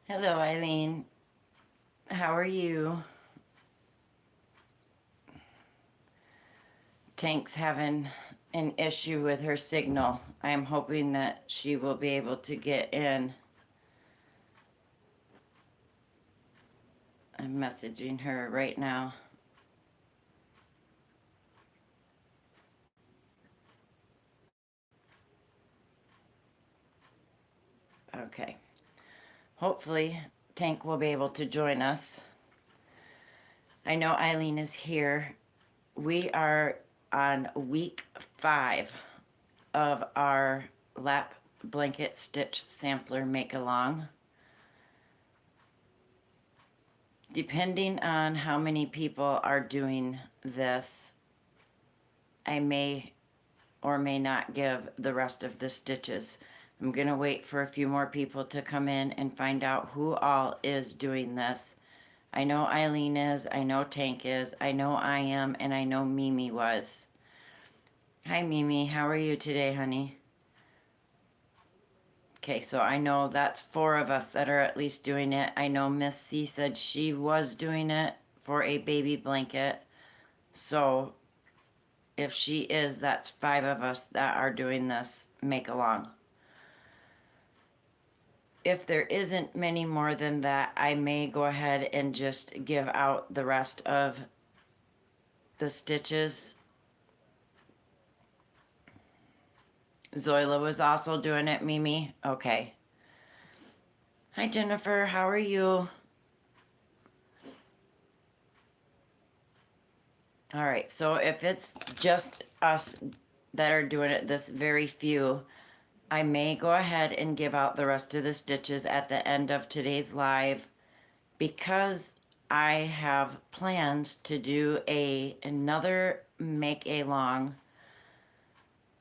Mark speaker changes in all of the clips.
Speaker 1: Hello, Eileen. How are you? Tank's having an issue with her signal. I'm hoping that she will be able to get in. I'm messaging her right now. Okay. Hopefully, Tank will be able to join us. I know Eileen is here. We are on week 5 of our lap blanket stitch sampler make along. Depending on how many people are doing this, I may or may not give the rest of the stitches. I'm going to wait for a few more people to come in and find out who all is doing this. I know Eileen is, I know Tank is, I know I am, and I know Mimi was. Hi Mimi, how are you today, honey? Okay, so I know that's 4 of us that are at least doing it. I know Miss C said she was doing it for a baby blanket. So if she is, that's 5 of us that are doing this make along. If there isn't many more than that, I may go ahead and just give out the rest of the stitches. Zoila was also doing it, Mimi. Okay. Hi, Jennifer. How are you? All right. So if it's just us that are doing it, this very few, I may go ahead and give out the rest of the stitches at the end of today's live because I have plans to do another make along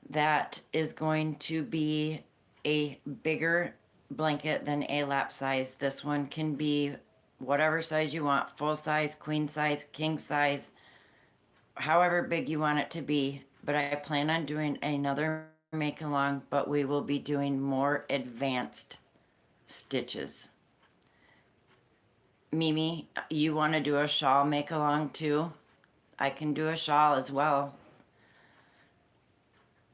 Speaker 1: that is going to be a bigger blanket than a lap size. This one can be whatever size you want, full size, queen size, king size, however big you want it to be. But I plan on doing another make along, but we will be doing more advanced stitches. Mimi, you want to do a shawl make along too? I can do a shawl as well.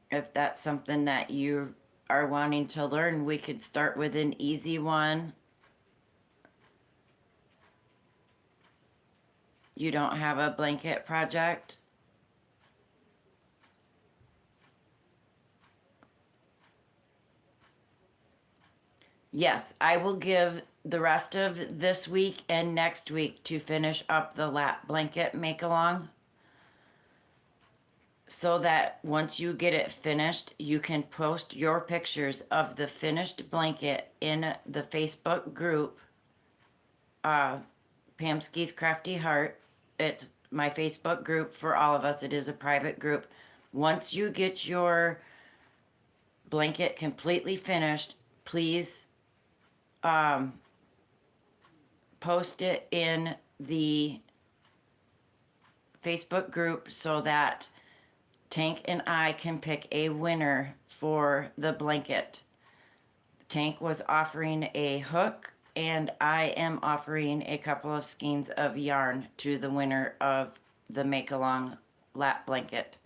Speaker 1: If that's something that you are wanting to learn, we could start with an easy one. You don't have a blanket project? Yes, I will give the rest of this week and next week to finish up the lap blanket make along, so that once you get it finished, you can post your pictures of the finished blanket in the Facebook group, Pam'S Crafty Heart. It's my Facebook group for all of us. It is a private group. Once you get your blanket completely finished, please post it in the Facebook group so that Tank and I can pick a winner for the blanket. Tank was offering a hook, and I am offering a couple of skeins of yarn to the winner of the make along lap blanket.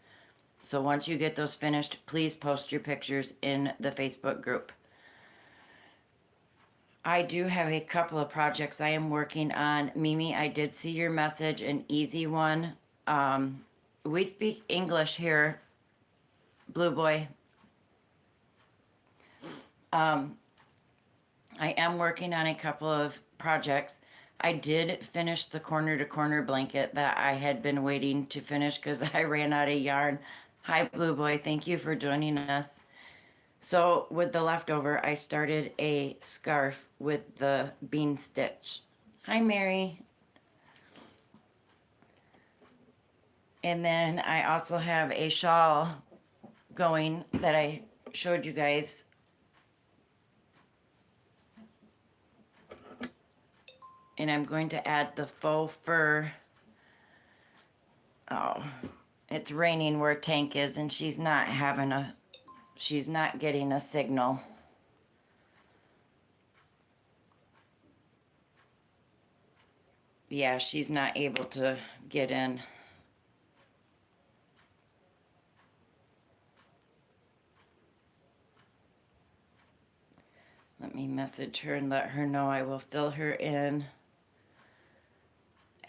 Speaker 1: So once you get those finished, please post your pictures in the Facebook group. I do have a couple of projects I am working on. Mimi, I did see your message, an easy one. We speak English here, Blue Boy. I am working on a couple of projects. I did finish the corner to corner blanket that I had been waiting to finish because I ran out of yarn. Hi, Blue Boy. Thank you for joining us. So with the leftover, I started a scarf with the bean stitch. Hi, Mary. And then I also have a shawl going that I showed you guys. And I'm going to add the faux fur. Oh, it's raining where Tank is, and she's not getting a signal. Yeah, she's not able to get in. Let me message her and let her know I will fill her in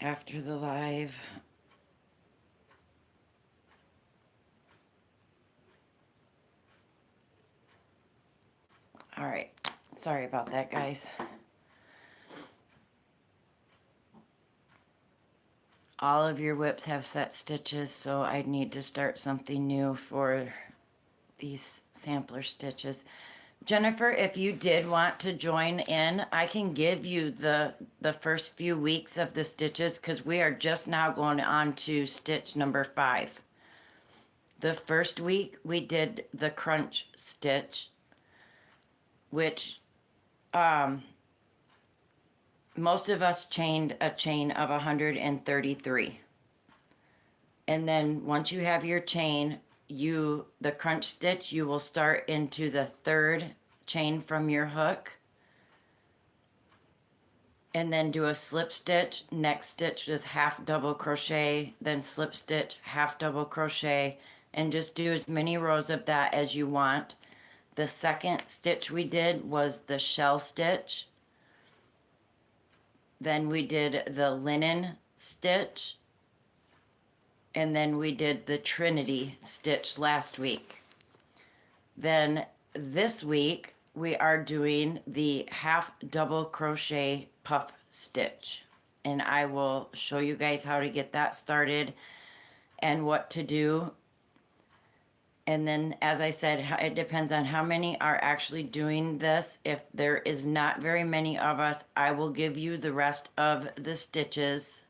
Speaker 1: after the live. All right. Sorry about that, guys. All of your whips have set stitches, so I need to start something new for these sampler stitches. Jennifer, if you did want to join in, I can give you the first few weeks of the stitches because we are just now going on to stitch number 5. The first week we did the crunch stitch, which most of us chained a chain of 133. And then once you have your chain, the crunch stitch, you will start into the 3rd chain from your hook and then do a slip stitch. Next stitch is half double crochet, then slip stitch, half double crochet, and just do as many rows of that as you want. The second stitch we did was the shell stitch. Then we did the linen stitch. And then we did the Trinity stitch last week. Then this week we are doing the half double crochet puff stitch. And I will show you guys how to get that started and what to do. And then, as I said, it depends on how many are actually doing this. If there is not very many of us, I will give you the rest of the stitches.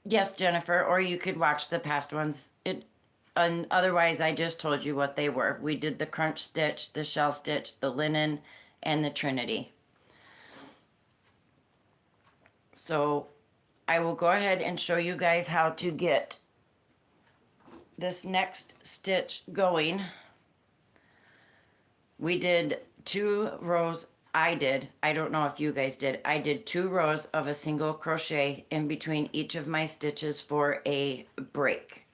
Speaker 1: Yes, Jennifer, or you could watch the past ones. And otherwise, I just told you what they were. We did the crunch stitch, the shell stitch, the linen, and the Trinity. So I will go ahead and show you guys how to get this next stitch going. We did 2 rows. I don't know if you guys did. I did 2 rows of a single crochet in between each of my stitches for a break.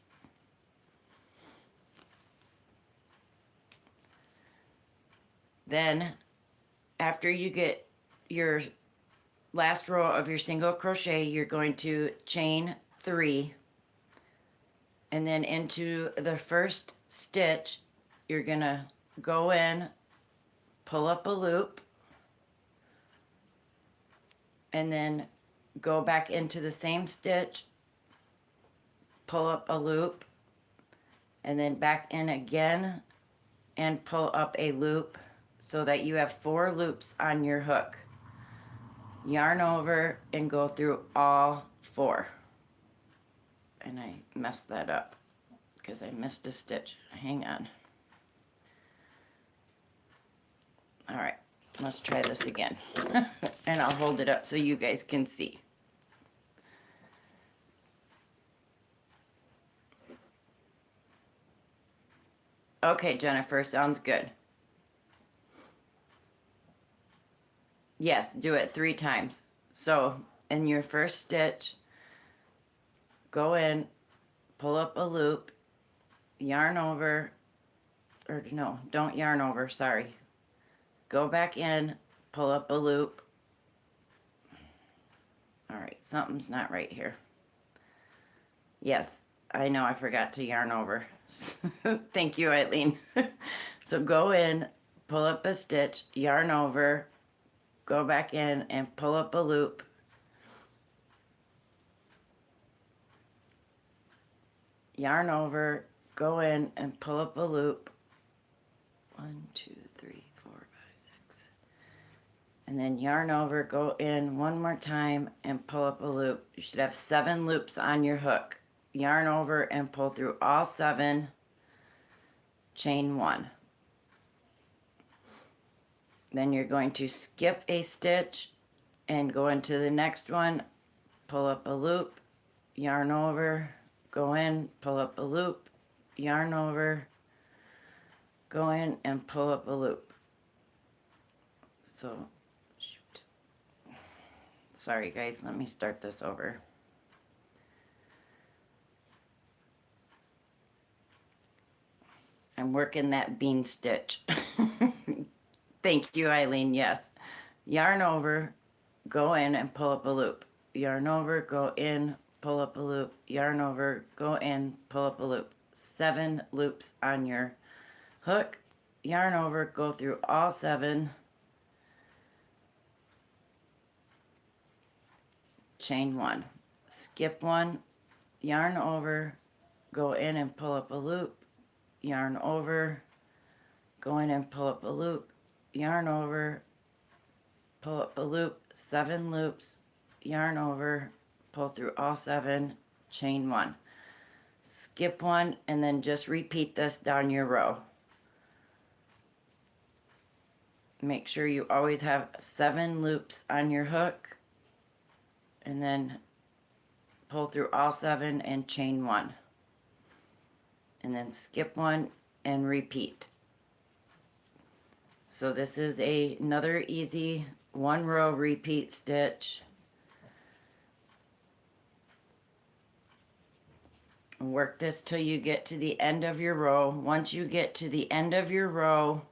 Speaker 1: Then after you get your last row of your single crochet, you're going to chain 3, and then into the first stitch you're gonna go in, pull up a loop, and then go back into the same stitch, pull up a loop, and then back in again and pull up a loop so that you have 4 loops on your hook. Yarn over and go through all 4. And I messed that up because I missed a stitch. Hang on. All right, let's try this again. And I'll hold it up so you guys can see. Okay, Jennifer, sounds good. Yes, do it 3 times. So in your first stitch, go in, pull up a loop, yarn over, or no, don't yarn over, sorry. Go back in, pull up a loop. All right, something's not right here. Yes, I know I forgot to yarn over. Thank you, Eileen. So go in, pull up a stitch, yarn over, go back in and pull up a loop. Yarn over, go in and pull up a loop. 1, 2, 3, 4, 5, 6. And then yarn over, go in one more time and pull up a loop. You should have 7 loops on your hook. Yarn over and pull through all 7, chain 1. Then you're going to skip a stitch and go into the next one, pull up a loop, yarn over, go in, pull up a loop, yarn over, go in and pull up a loop. So, shoot. Sorry guys, let me start this over. I'm working that bean stitch. Thank you, Eileen. Yes. Yarn over, go in and pull up a loop. Yarn over, go in, pull up a loop. Yarn over, go in, pull up a loop. 7 loops on your hook. Yarn over, go through all 7. Chain 1. Skip 1. Yarn over, go in and pull up a loop. Yarn over, go in and pull up a loop. Yarn over, pull up a loop. 7 loops. Yarn over, pull through all 7. Chain 1. Skip 1 and then just repeat this down your row. Make sure you always have 7 loops on your hook and then pull through all 7 and chain 1. And then skip 1 and repeat. So this is another easy 1 row repeat stitch. Work this till you get to the end of your row. Once you get to the end of your row,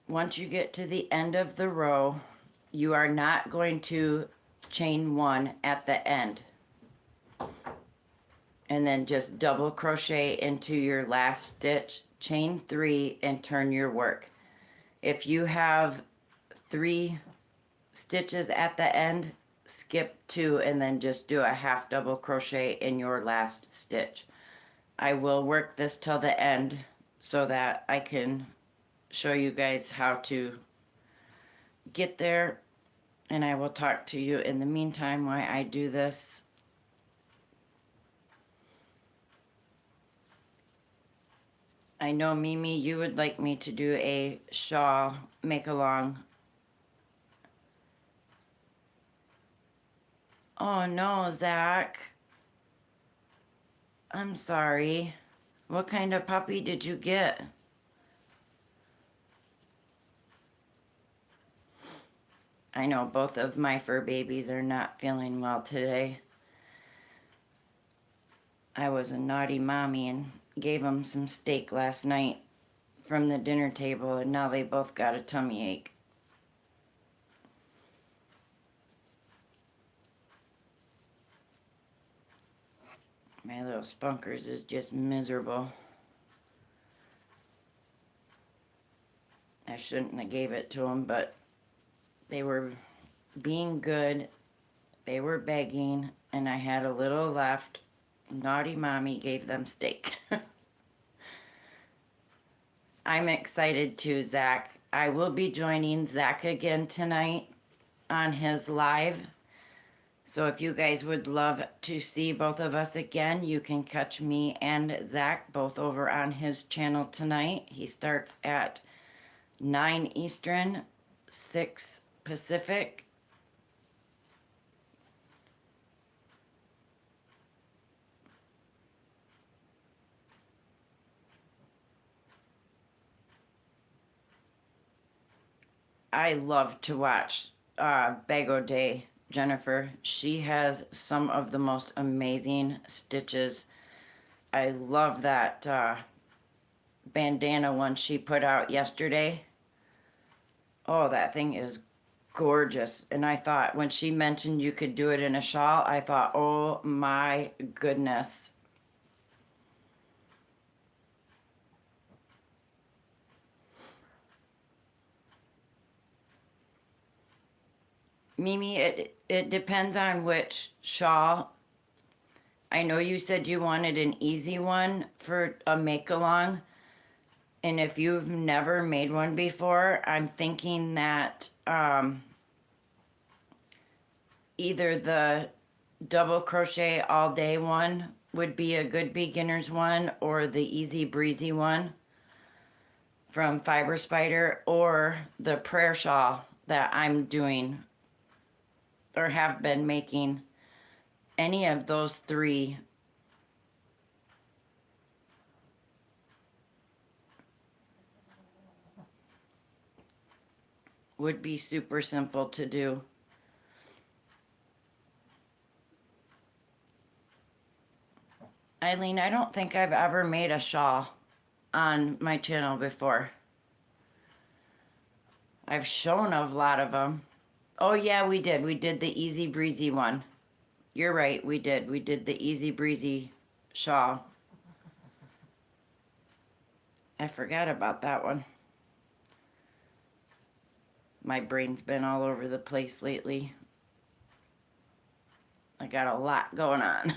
Speaker 1: once you get to the end of the row, you are not going to chain 1 at the end. And then just double crochet into your last stitch, chain 3 and turn your work. If you have 3 stitches at the end, skip 2 and then just do a half double crochet in your last stitch. I will work this till the end so that I can show you guys how to get there, and I will talk to you in the meantime while I do this. I know, Mimi, you would like me to do a shawl make-along. Oh no, Zach. I'm sorry. What kind of puppy did you get? I know both of my fur babies are not feeling well today. I was a naughty mommy and gave them some steak last night from the dinner table, and now they both got a tummy ache. My little Spunkers is just miserable. I shouldn't have gave it to them, but they were being good. They were begging, and I had a little left. Naughty mommy gave them steak. I'm excited too, Zach. I will be joining Zach again tonight on his live. So if you guys would love to see both of us again, you can catch me and Zach both over on his channel tonight. He starts at 9 Eastern, 6 Pacific. I love to watch Bago Day, Jennifer. She has some of the most amazing stitches. I love that bandana one she put out yesterday. Oh, that thing is gorgeous. And I thought when she mentioned you could do it in a shawl, I thought, oh my goodness. Mimi, it depends on which shawl. I know you said you wanted an easy one for a make-along. And if you've never made one before, I'm thinking that either the double crochet all day one would be a good beginner's one, or the easy breezy one from Fiber Spider, or the prayer shawl that I'm doing or have been making. Any of those 3 would be super simple to do. Eileen, I don't think I've ever made a shawl on my channel before. I've shown a lot of them. Oh yeah, we did. We did the easy breezy one. You're right, we did. We did the easy breezy shawl. I forgot about that one. My brain's been all over the place lately. I got a lot going on.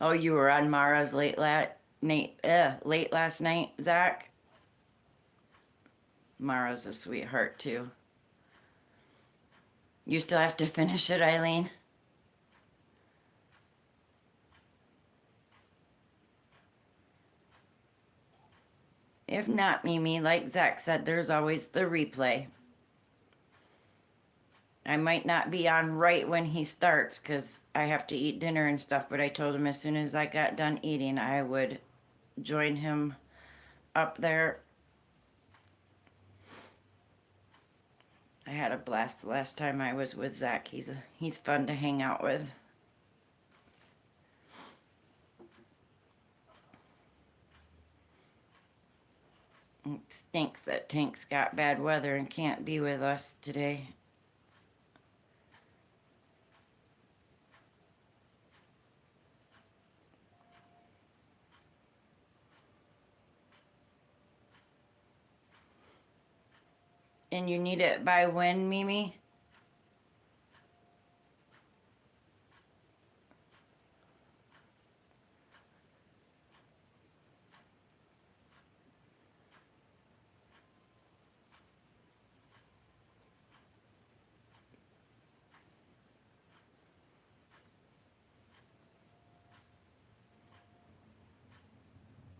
Speaker 1: Oh, you were on Mara's late last night, Zach? Mara's a sweetheart too. You still have to finish it, Eileen? If not, Mimi, like Zach said, there's always the replay. I might not be on right when he starts because I have to eat dinner and stuff, but I told him as soon as I got done eating, I would join him up there. I had a blast the last time I was with Zach. He's fun to hang out with. It stinks that Tank's got bad weather and can't be with us today. And you need it by when, Mimi?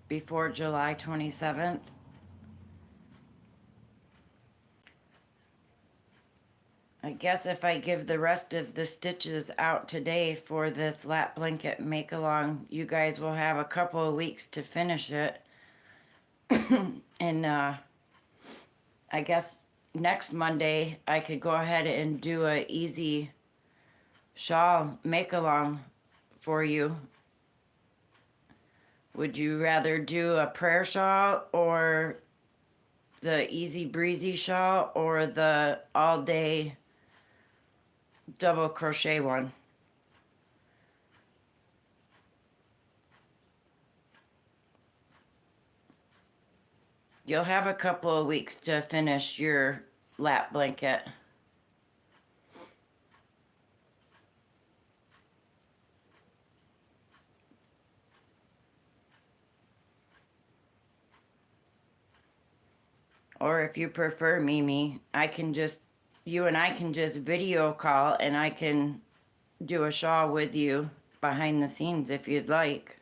Speaker 1: Before July 27th? I guess if I give the rest of the stitches out today for this lap blanket make along, you guys will have a couple of weeks to finish it. And I guess next Monday I could go ahead and do a easy shawl make along for you. Would you rather do a prayer shawl or the easy breezy shawl or the all day double crochet one? You'll have a couple of weeks to finish your lap blanket. Or if you prefer, Mimi, you and I can just video call and I can do a shawl with you behind the scenes if you'd like.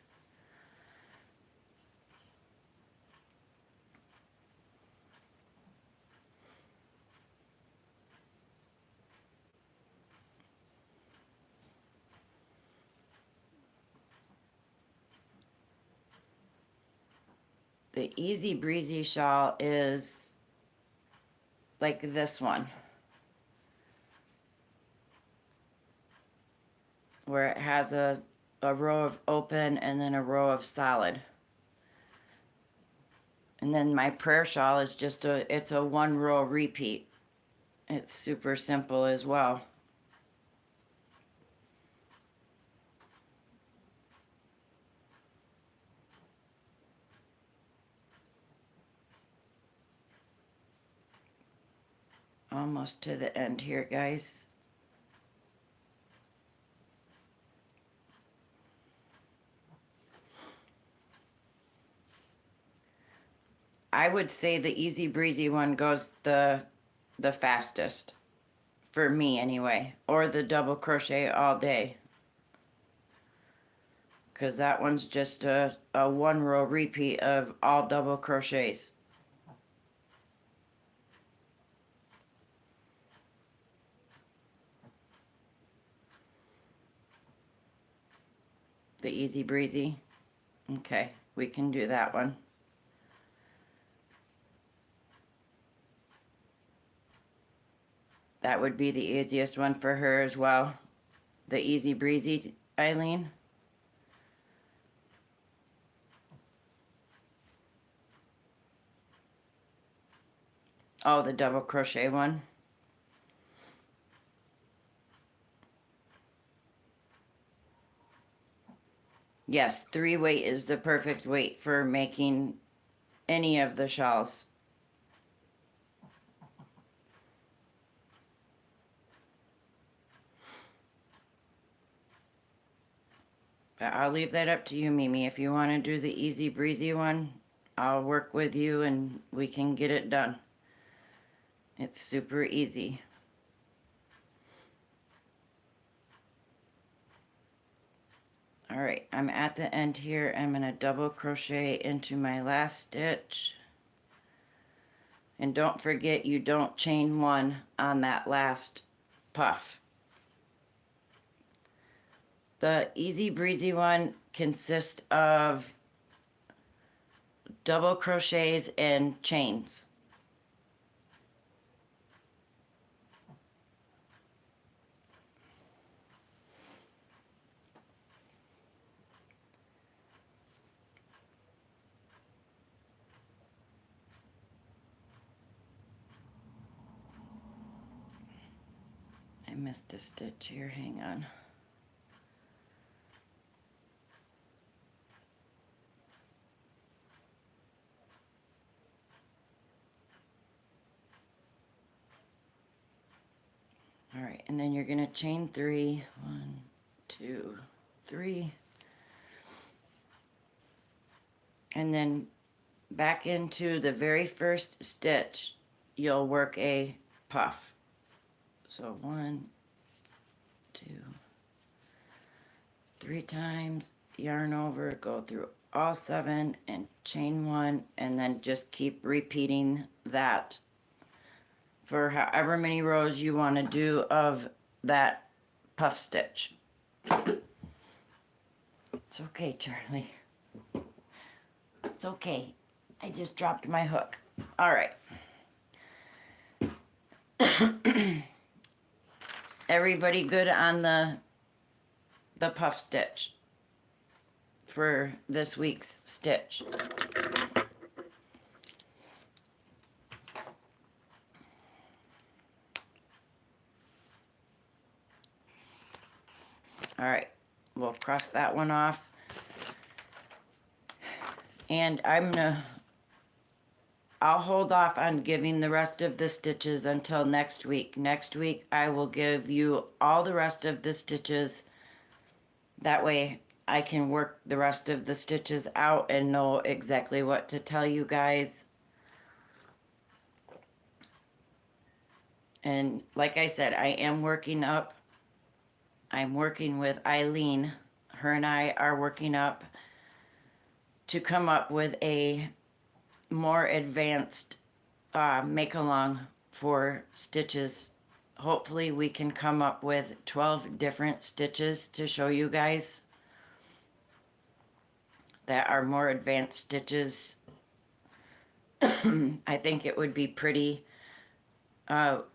Speaker 1: The easy breezy shawl is like this one, where it has a row of open and then a row of solid. And then my prayer shawl is just it's a one row repeat. It's super simple as well. Almost to the end here, guys. I would say the easy breezy one goes the fastest for me anyway, or the double crochet all day, because that one's just a one row repeat of all double crochets. The easy breezy. Okay, we can do that one. That would be the easiest one for her as well. The Easy Breezy, Eileen. Oh, the double crochet one. Yes, 3 weight is the perfect weight for making any of the shawls. But I'll leave that up to you, Mimi. If you want to do the Easy Breezy one, I'll work with you and we can get it done. It's super easy. All right, I'm at the end here. I'm going to double crochet into my last stitch. And don't forget, you don't chain 1 on that last puff. The Easy Breezy one consists of double crochets and chains. I missed a stitch here, hang on. All right, and then you're gonna chain 3, 1, 2, 3. And then back into the very first stitch, you'll work a puff. So 1, 2, 3 times, yarn over, go through all 7 and chain 1, and then just keep repeating that for however many rows you want to do of that puff stitch. It's okay, Charlie. It's okay. I just dropped my hook. All right. Everybody good on the puff stitch for this week's stitch? All right, we'll cross that one off. And I'll hold off on giving the rest of the stitches until next week. Next week, I will give you all the rest of the stitches. That way, I can work the rest of the stitches out and know exactly what to tell you guys. And like I said, I'm working with Eileen. Her and I are working up to come up with a more advanced make-along for stitches. Hopefully we can come up with 12 different stitches to show you guys that are more advanced stitches. I think it would be pretty.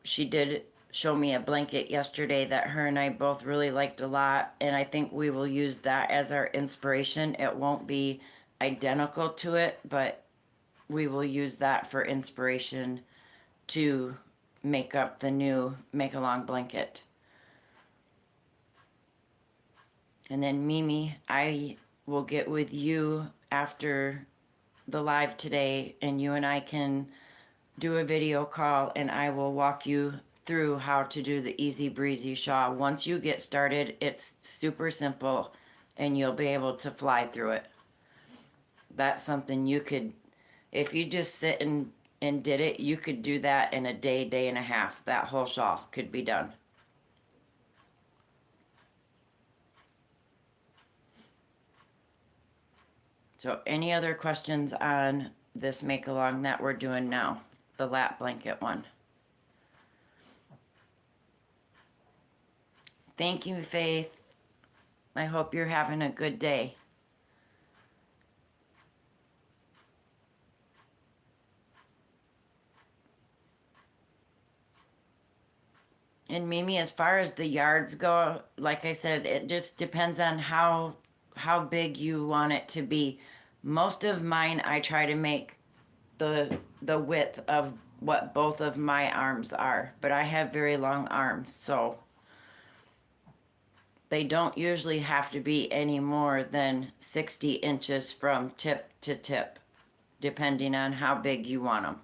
Speaker 1: She did show me a blanket yesterday that her and I both really liked a lot, and I think we will use that as our inspiration. It won't be identical to it, but we will use that for inspiration to make up the new make-along blanket. And then Mimi, I will get with you after the live today, and you and I can do a video call, and I will walk you through how to do the Easy Breezy shawl. Once you get started, it's super simple, and you'll be able to fly through it. That's something you could, if you just sit and did it, you could do that in a day, day and a half. That whole shawl could be done. So any other questions on this make-along that we're doing now? The lap blanket one. Thank you, Faith. I hope you're having a good day. And Mimi, as far as the yards go, like I said, it just depends on how big you want it to be. Most of mine I try to make the width of what both of my arms are, but I have very long arms, so they don't usually have to be any more than 60 inches from tip to tip, depending on how big you want them.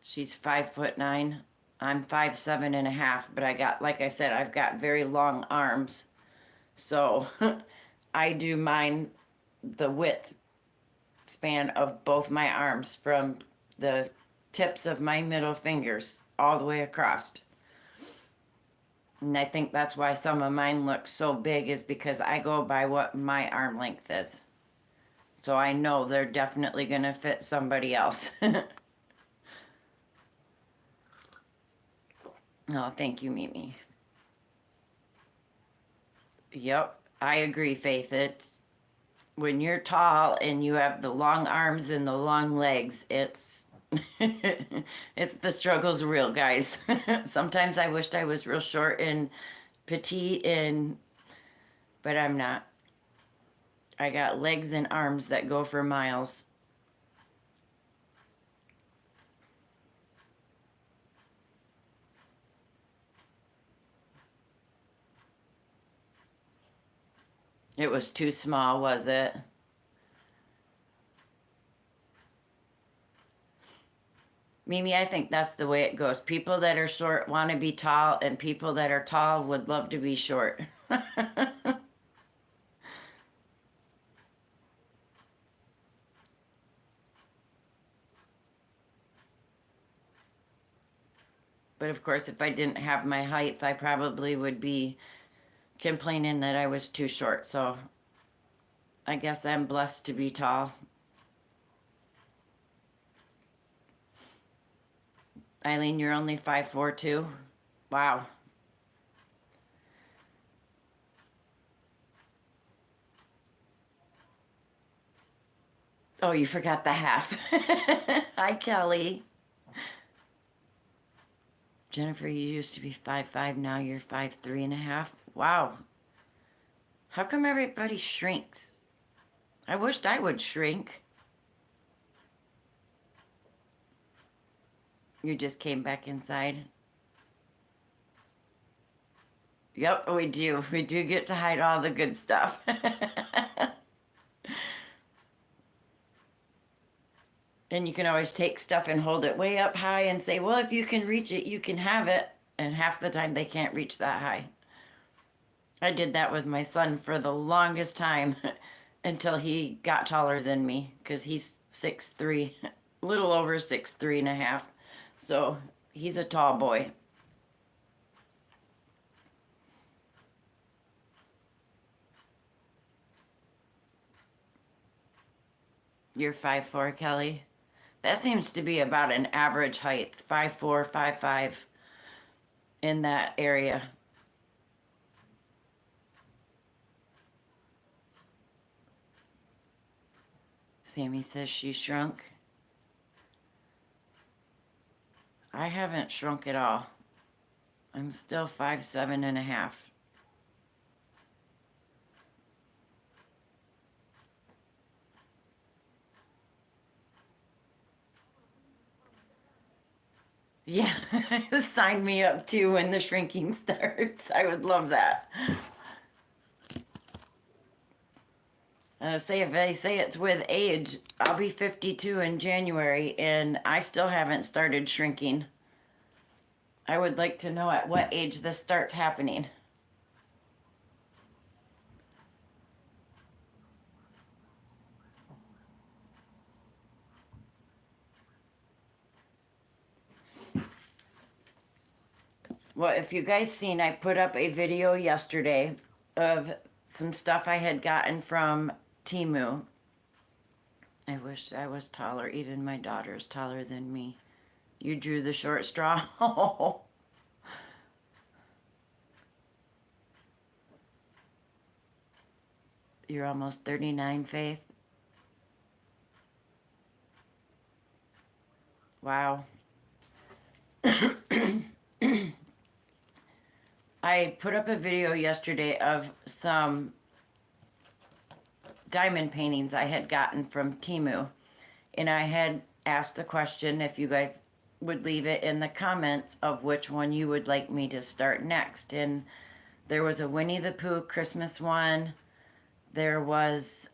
Speaker 1: She's 5'9". I'm 5'7.5", but I got, like I said, I've got very long arms. So I do mine the width span of both my arms from the tips of my middle fingers all the way across. And I think that's why some of mine look so big, is because I go by what my arm length is. So I know they're definitely going to fit somebody else. Oh, thank you, Mimi. Yep, I agree, Faith. It's when you're tall and you have the long arms and the long legs, it's it's the struggle's real, guys. Sometimes I wished I was real short and petite, and but I'm not. I got legs and arms that go for miles. It was too small, was it? Mimi, I think that's the way it goes. People that are short want to be tall, and people that are tall would love to be short. But of course, if I didn't have my height, I probably would be complaining that I was too short. So I guess I'm blessed to be tall. Eileen, you're only 5'4" too? Wow. Oh, you forgot the half. Hi, Kelly. Jennifer, you used to be 5'5", now you're 5'3.5". Wow. How come everybody shrinks? I wished I would shrink. You just came back inside. Yep, we do. We do get to hide all the good stuff. And you can always take stuff and hold it way up high and say, well, if you can reach it, you can have it. And half the time they can't reach that high. I did that with my son for the longest time until he got taller than me, because he's 6'3", a little over 6'3.5". So he's a tall boy. You're 5'4", Kelly? That seems to be about an average height, 5'4", 5'5", in that area. Sammy says she shrunk. I haven't shrunk at all. I'm still 5'7.5". Yeah, sign me up too when the shrinking starts. I would love that. Say if they say it's with age, I'll be 52 in January and I still haven't started shrinking. I would like to know at what age this starts happening. Well, if you guys seen, I put up a video yesterday of some stuff I had gotten from Temu. I wish I was taller. Even my daughter's taller than me. You drew the short straw. You're almost 39, Faith. Wow. I put up a video yesterday of some diamond paintings I had gotten from Temu. And I had asked the question if you guys would leave it in the comments of which one you would like me to start next. And there was a Winnie the Pooh Christmas one. There was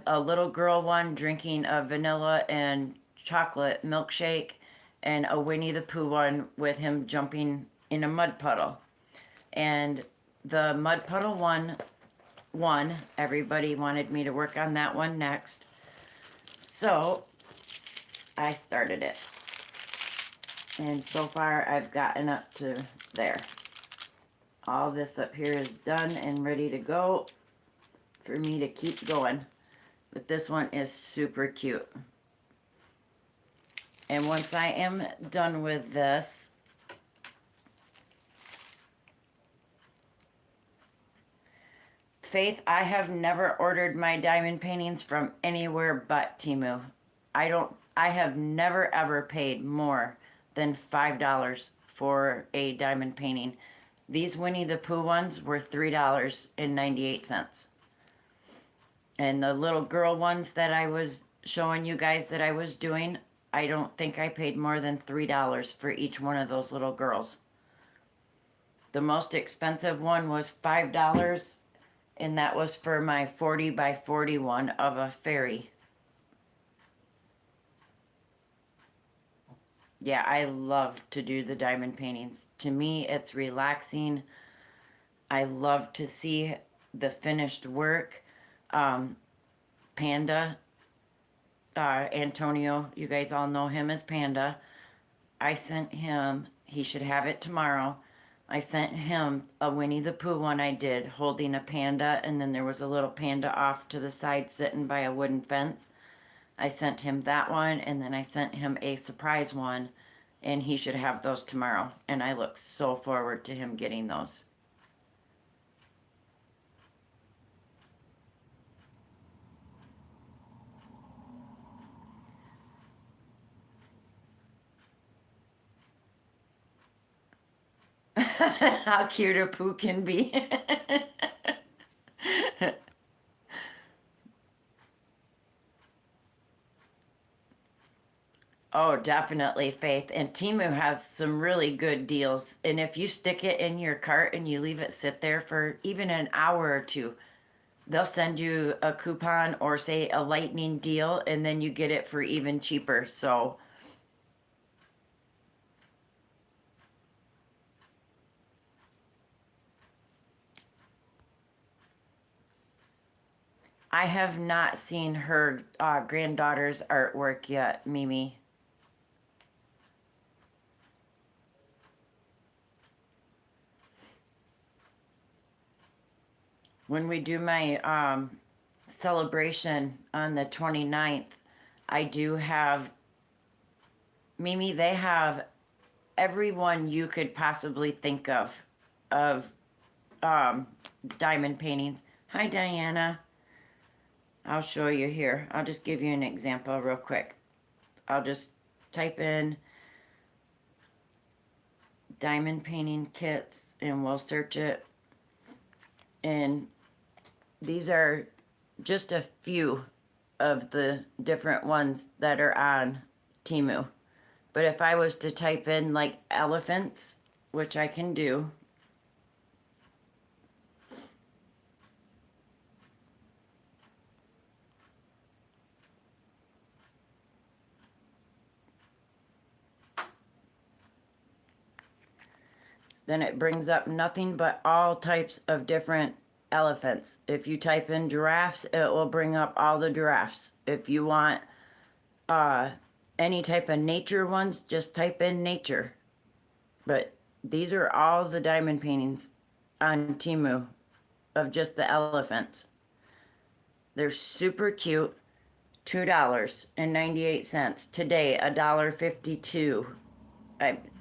Speaker 1: a little girl one drinking a vanilla and chocolate milkshake, and a Winnie the Pooh one with him jumping in a mud puddle. And the mud puddle one won. Everybody wanted me to work on that one next. So I started it. And so far I've gotten up to there. All this up here is done and ready to go for me to keep going. But this one is super cute. And once I am done with this, Faith, I have never ordered my diamond paintings from anywhere but Temu. I have never ever paid more than $5 for a diamond painting. These Winnie the Pooh ones were $3.98. And the little girl ones that I was showing you guys that I was doing, I don't think I paid more than $3 for each one of those little girls. The most expensive one was $5, and that was for my 40 by 41 of a fairy. Yeah, I love to do the diamond paintings. To me, it's relaxing. I love to see the finished work. Panda, Antonio, you guys all know him as Panda. I sent him, he should have it tomorrow. I sent him a Winnie the Pooh one I did holding a panda, and then there was a little panda off to the side sitting by a wooden fence. I sent him that one, and then I sent him a surprise one, and he should have those tomorrow. And I look so forward to him getting those. How cute a Pooh can be. Oh, definitely, Faith. And Temu has some really good deals. And if you stick it in your cart and you leave it sit there for even an hour or two, they'll send you a coupon or say a lightning deal, and then you get it for even cheaper. So I have not seen her granddaughter's artwork yet, Mimi. When we do my celebration on the 29th, I do have, Mimi, they have everyone you could possibly think of diamond paintings. Hi, Diana. I'll show you here. I'll just give you an example real quick. I'll just type in diamond painting kits and we'll search it. And these are just a few of the different ones that are on Temu. But if I was to type in like elephants, which I can do, then it brings up nothing but all types of different elephants. If you type in giraffes, it will bring up all the giraffes. If you want any type of nature ones, just type in nature. But these are all the diamond paintings on Temu of just the elephants. They're super cute. $2.98. Today, $1.52.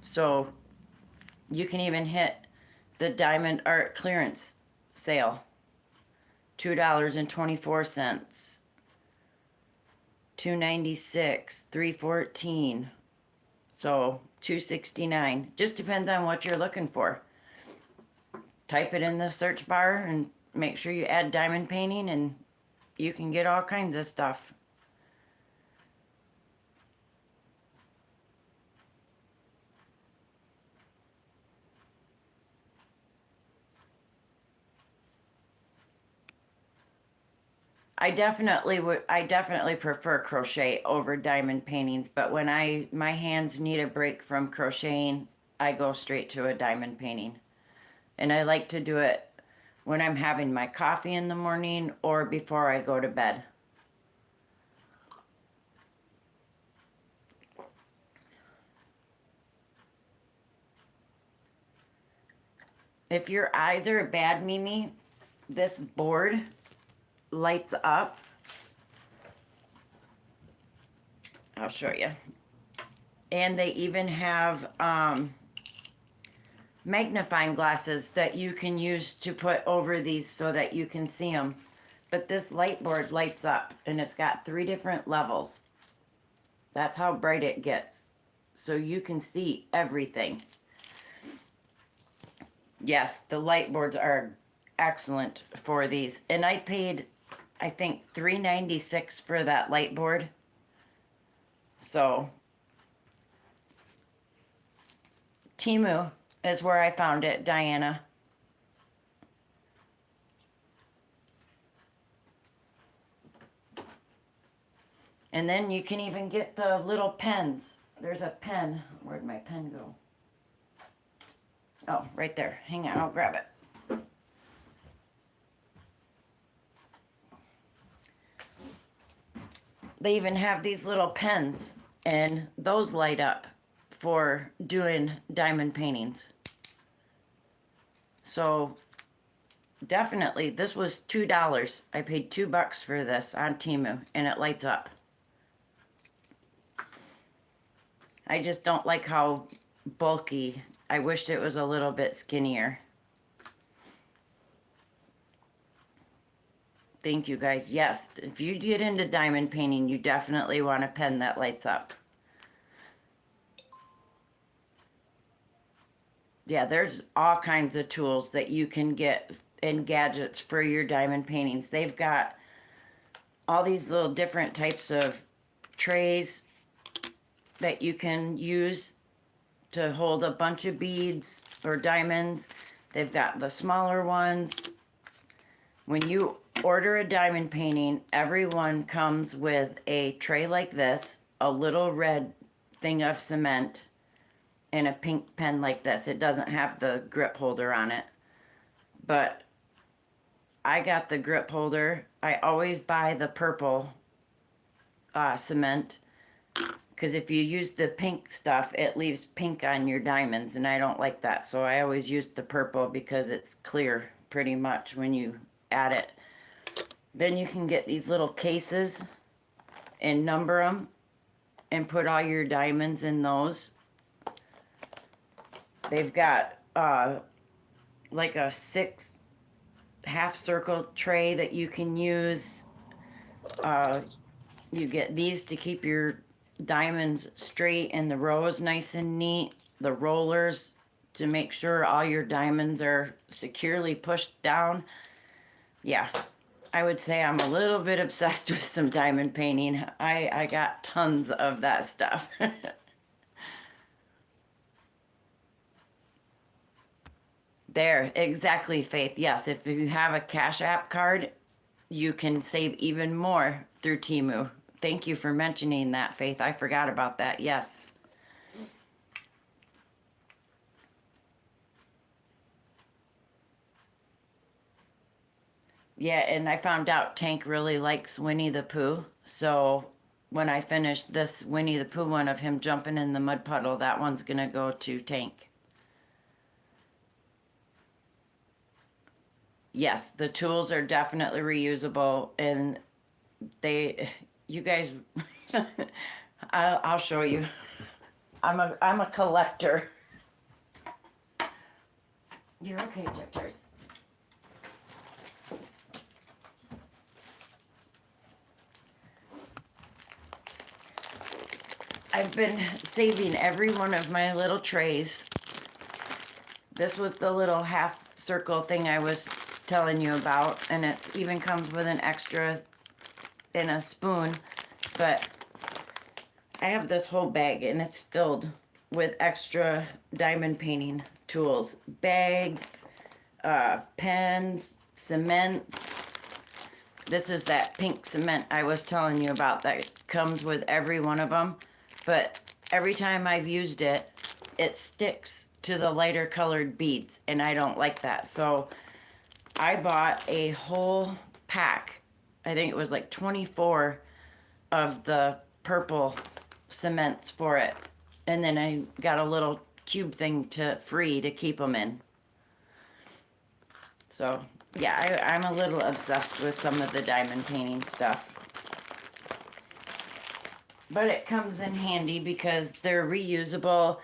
Speaker 1: So you can even hit the diamond art clearance sale. $2.24. $296, $314. So $269. Just depends on what you're looking for. Type it in the search bar and make sure you add diamond painting and you can get all kinds of stuff. I definitely prefer crochet over diamond paintings, but when my hands need a break from crocheting, I go straight to a diamond painting. And I like to do it when I'm having my coffee in the morning or before I go to bed. If your eyes are bad, Mimi, this board lights up. I'll show you. And they even have magnifying glasses that you can use to put over these so that you can see them. But this light board lights up and it's got 3 different levels. That's how bright it gets. So you can see everything. Yes, the light boards are excellent for these. And I paid, I think, $3.96 for that light board. So Temu is where I found it, Diana. And then you can even get the little pens. There's a pen. Where'd my pen go? Oh, right there. Hang on, I'll grab it. They even have these little pens, and those light up for doing diamond paintings. So definitely, this was $2. I paid $2 for this on Temu, and it lights up. I just don't like how bulky. I wished it was a little bit skinnier. Thank you guys. Yes, if you get into diamond painting, you definitely want a pen that lights up. Yeah, there's all kinds of tools that you can get and gadgets for your diamond paintings. They've got all these little different types of trays that you can use to hold a bunch of beads or diamonds. They've got the smaller ones. When you order a diamond painting, everyone comes with a tray like this, a little red thing of cement, and a pink pen like this. It doesn't have the grip holder on it, but I got the grip holder. I always buy the purple cement, because if you use the pink stuff, it leaves pink on your diamonds, and I don't like that. So I always use the purple because it's clear pretty much when you add it. Then you can get these little cases and number them and put all your diamonds in those. They've got like a 6 half circle tray that you can use. You get these to keep your diamonds straight and the rows nice and neat. The rollers to make sure all your diamonds are securely pushed down. Yeah, I would say I'm a little bit obsessed with some diamond painting. I got tons of that stuff. There, exactly, Faith. Yes, if you have a Cash App card, you can save even more through Temu. Thank you for mentioning that, Faith. I forgot about that. Yes. Yeah, and I found out Tank really likes Winnie the Pooh. So when I finish this Winnie the Pooh one of him jumping in the mud puddle, that one's going to go to Tank. Yes, the tools are definitely reusable, and you guys, I'll show you. I'm a collector. You're okay, Checkers. I've been saving every one of my little trays. This was the little half circle thing I was telling you about, and it even comes with an extra in a spoon, but I have this whole bag and it's filled with extra diamond painting tools, bags, pens, cements. This is that pink cement I was telling you about that comes with every one of them, but every time I've used it, it sticks to the lighter colored beads, and I don't like that. So I bought a whole pack. I think it was like 24 of the purple cements for it. And then I got a little cube thing to free to keep them in. So yeah, I'm a little obsessed with some of the diamond painting stuff. But it comes in handy because they're reusable.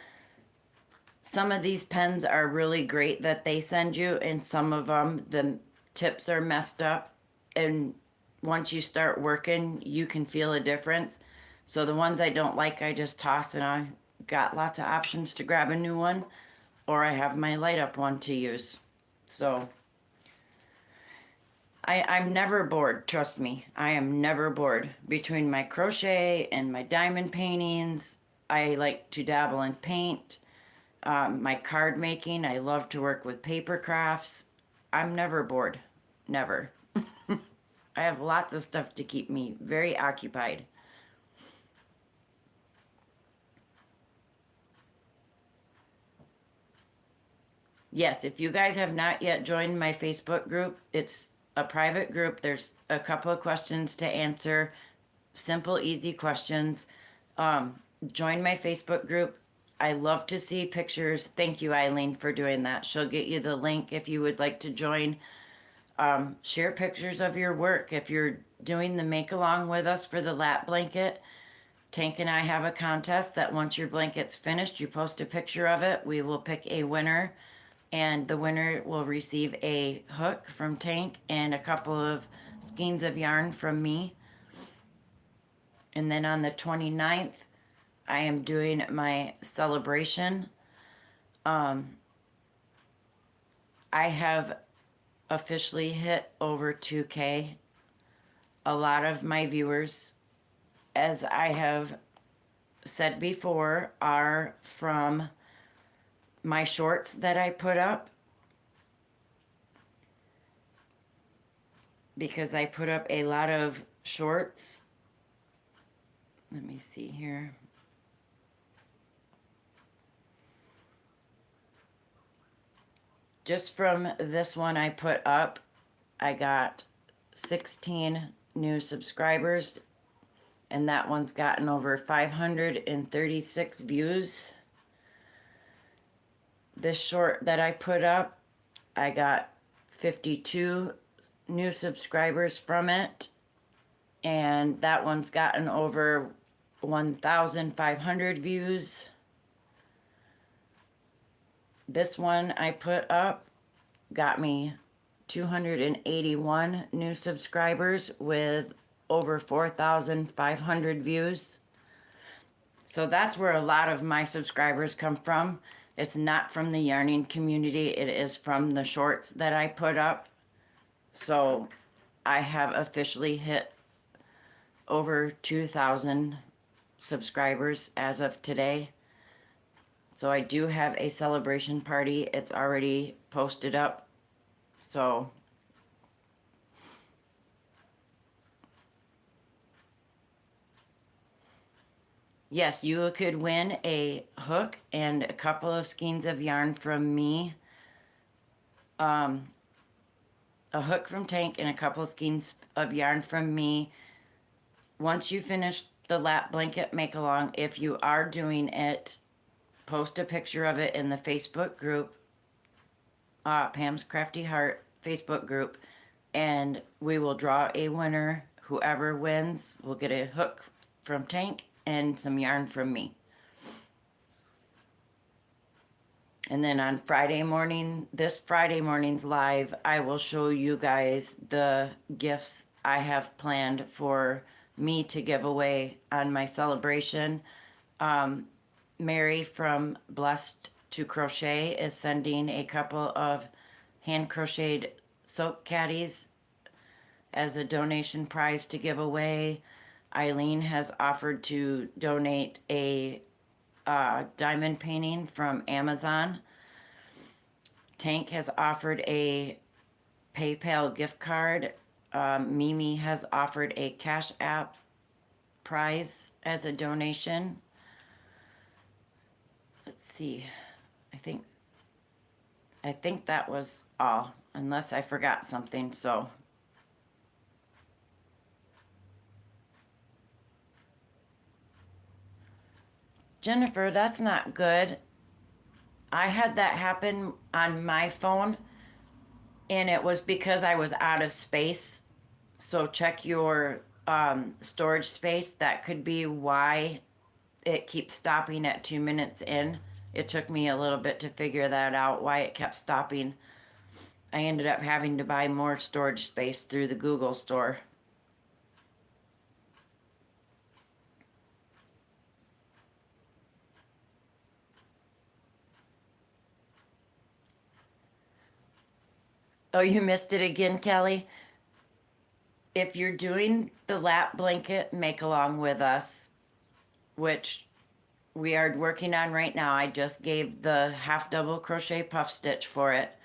Speaker 1: Some of these pens are really great that they send you, and some of them, the tips are messed up. And once you start working, you can feel a difference. So the ones I don't like, I just toss, and I got lots of options to grab a new one, or I have my light up one to use. So I'm never bored, trust me. I am never bored. Between my crochet and my diamond paintings, I like to dabble in paint. My card making, I love to work with paper crafts. I'm never bored. Never. I have lots of stuff to keep me very occupied. Yes, if you guys have not yet joined my Facebook group, it's a private group. There's a couple of questions to answer. Simple, easy questions. Join my Facebook group. I love to see pictures. Thank you, Eileen, for doing that. She'll get you the link if you would like to join. Share pictures of your work. If you're doing the make along with us for the lap blanket, Tank and I have a contest that once your blanket's finished, you post a picture of it. We will pick a winner, and the winner will receive a hook from Tank and a couple of skeins of yarn from me. And then on the 29th, I am doing my celebration. I have officially hit over 2K. A lot of my viewers, as I have said before, are from my shorts that I put up. Because I put up a lot of shorts. Let me see here. Just from this one I put up, I got 16 new subscribers, and that one's gotten over 536 views. This short that I put up, I got 52 new subscribers from it, and that one's gotten over 1,500 views. This one I put up got me 281 new subscribers with over 4,500 views. So that's where a lot of my subscribers come from. It's not from the yarning community. It is from the shorts that I put up. So I have officially hit over 2,000 subscribers as of today. So I do have a celebration party. It's already posted up. So yes, you could win a hook and a couple of skeins of yarn from me. A hook from Tank and a couple of skeins of yarn from me. Once you finish the lap blanket make along, if you are doing it, post a picture of it in the Facebook group, Pam's Crafty Heart Facebook group, and we will draw a winner. Whoever wins will get a hook from Tank and some yarn from me. And then on Friday morning, this Friday morning's live, I will show you guys the gifts I have planned for me to give away on my celebration. Mary from Blessed to Crochet is sending a couple of hand crocheted soap caddies as a donation prize to give away. Eileen has offered to donate a diamond painting from Amazon. Tank has offered a PayPal gift card. Mimi has offered a Cash App prize as a donation. Let's see. I think that was all, unless I forgot something. So Jennifer, that's not good. I had that happen on my phone, and it was because I was out of space. So check your storage space. That could be why it keeps stopping at 2 minutes in. It took me a little bit to figure that out, why it kept stopping. I ended up having to buy more storage space through the Google store. Oh, you missed it again, Kelly? If you're doing the lap blanket make along with us, which we are working on right now, I just gave the half double crochet puff stitch for it.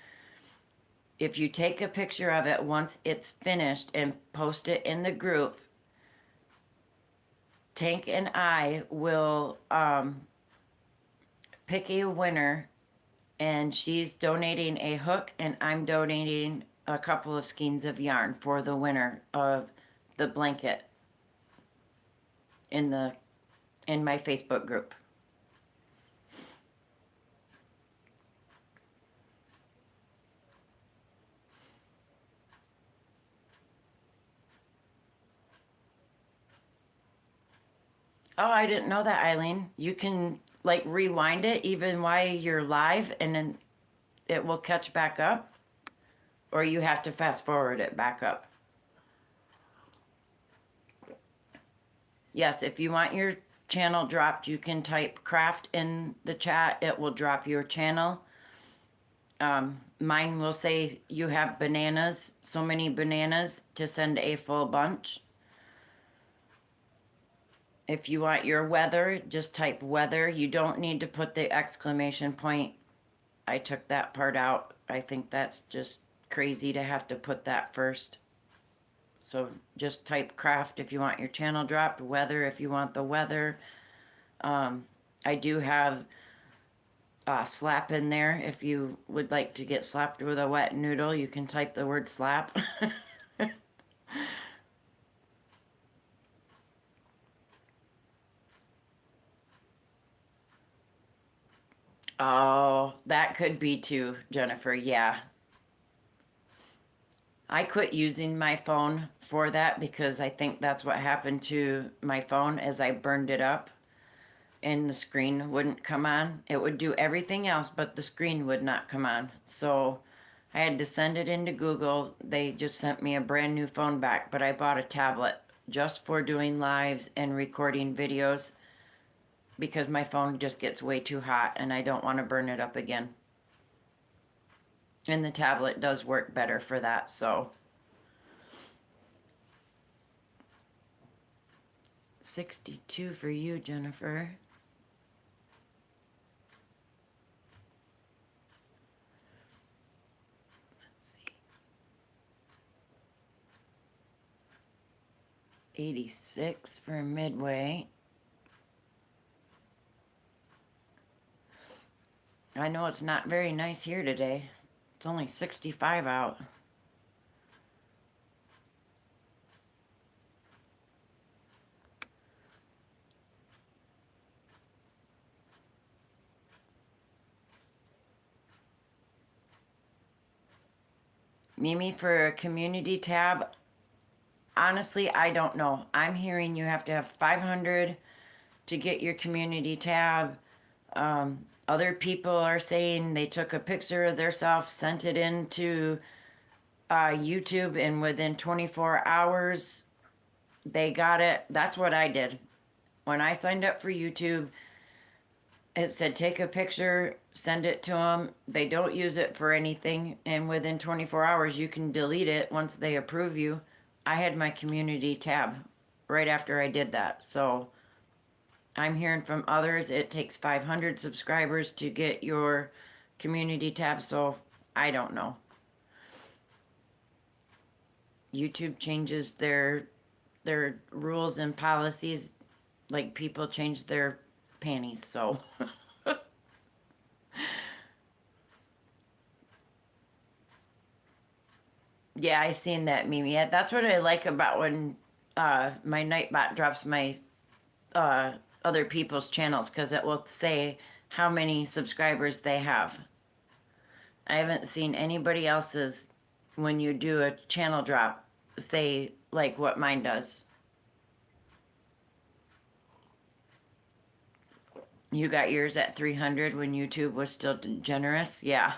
Speaker 1: If you take a picture of it once it's finished and post it in the group, Tank and I will pick a winner, and she's donating a hook and I'm donating a couple of skeins of yarn for the winner of the blanket in my Facebook group. Oh, I didn't know that, Eileen. You can like rewind it even while you're live and then it will catch back up, or you have to fast forward it back up. Yes, if you want your channel dropped, you can type craft in the chat. It will drop your channel. Mine will say you have bananas, so many bananas to send a full bunch. If you want your weather, just type weather. You don't need to put the exclamation point. I took that part out. I think that's just crazy to have to put that first. So just type craft if you want your channel dropped, weather if you want the weather. I do have slap in there. If you would like to get slapped with a wet noodle, you can type the word slap. Oh, that could be too, Jennifer. Yeah. I quit using my phone for that because I think that's what happened to my phone as I burned it up and the screen wouldn't come on. It would do everything else, but the screen would not come on. So I had to send it into Google. They just sent me a brand new phone back, but I bought a tablet just for doing lives and recording videos because my phone just gets way too hot and I don't want to burn it up again. And the tablet does work better for that, so. 62 for you, Jennifer. Let's see. 86 for Midway. I know it's not very nice here today. It's only 65 out. Mimi, for a community tab, honestly, I don't know. I'm hearing you have to have 500 to get your community tab. Other people are saying they took a picture of themselves, sent it into YouTube, and within 24 hours, they got it. That's what I did. When I signed up for YouTube, it said take a picture, send it to them. They don't use it for anything, and within 24 hours, you can delete it once they approve you. I had my community tab right after I did that. So I'm hearing from others it takes 500 subscribers to get your community tab. So I don't know. YouTube changes their rules and policies like people change their panties. So yeah, I seen that meme. Yeah, that's what I like about when my Nightbot drops my uh, other people's channels because it will say how many subscribers they have. I haven't seen anybody else's when you do a channel drop say like what mine does. You got yours at 300 when YouTube was still generous. Yeah,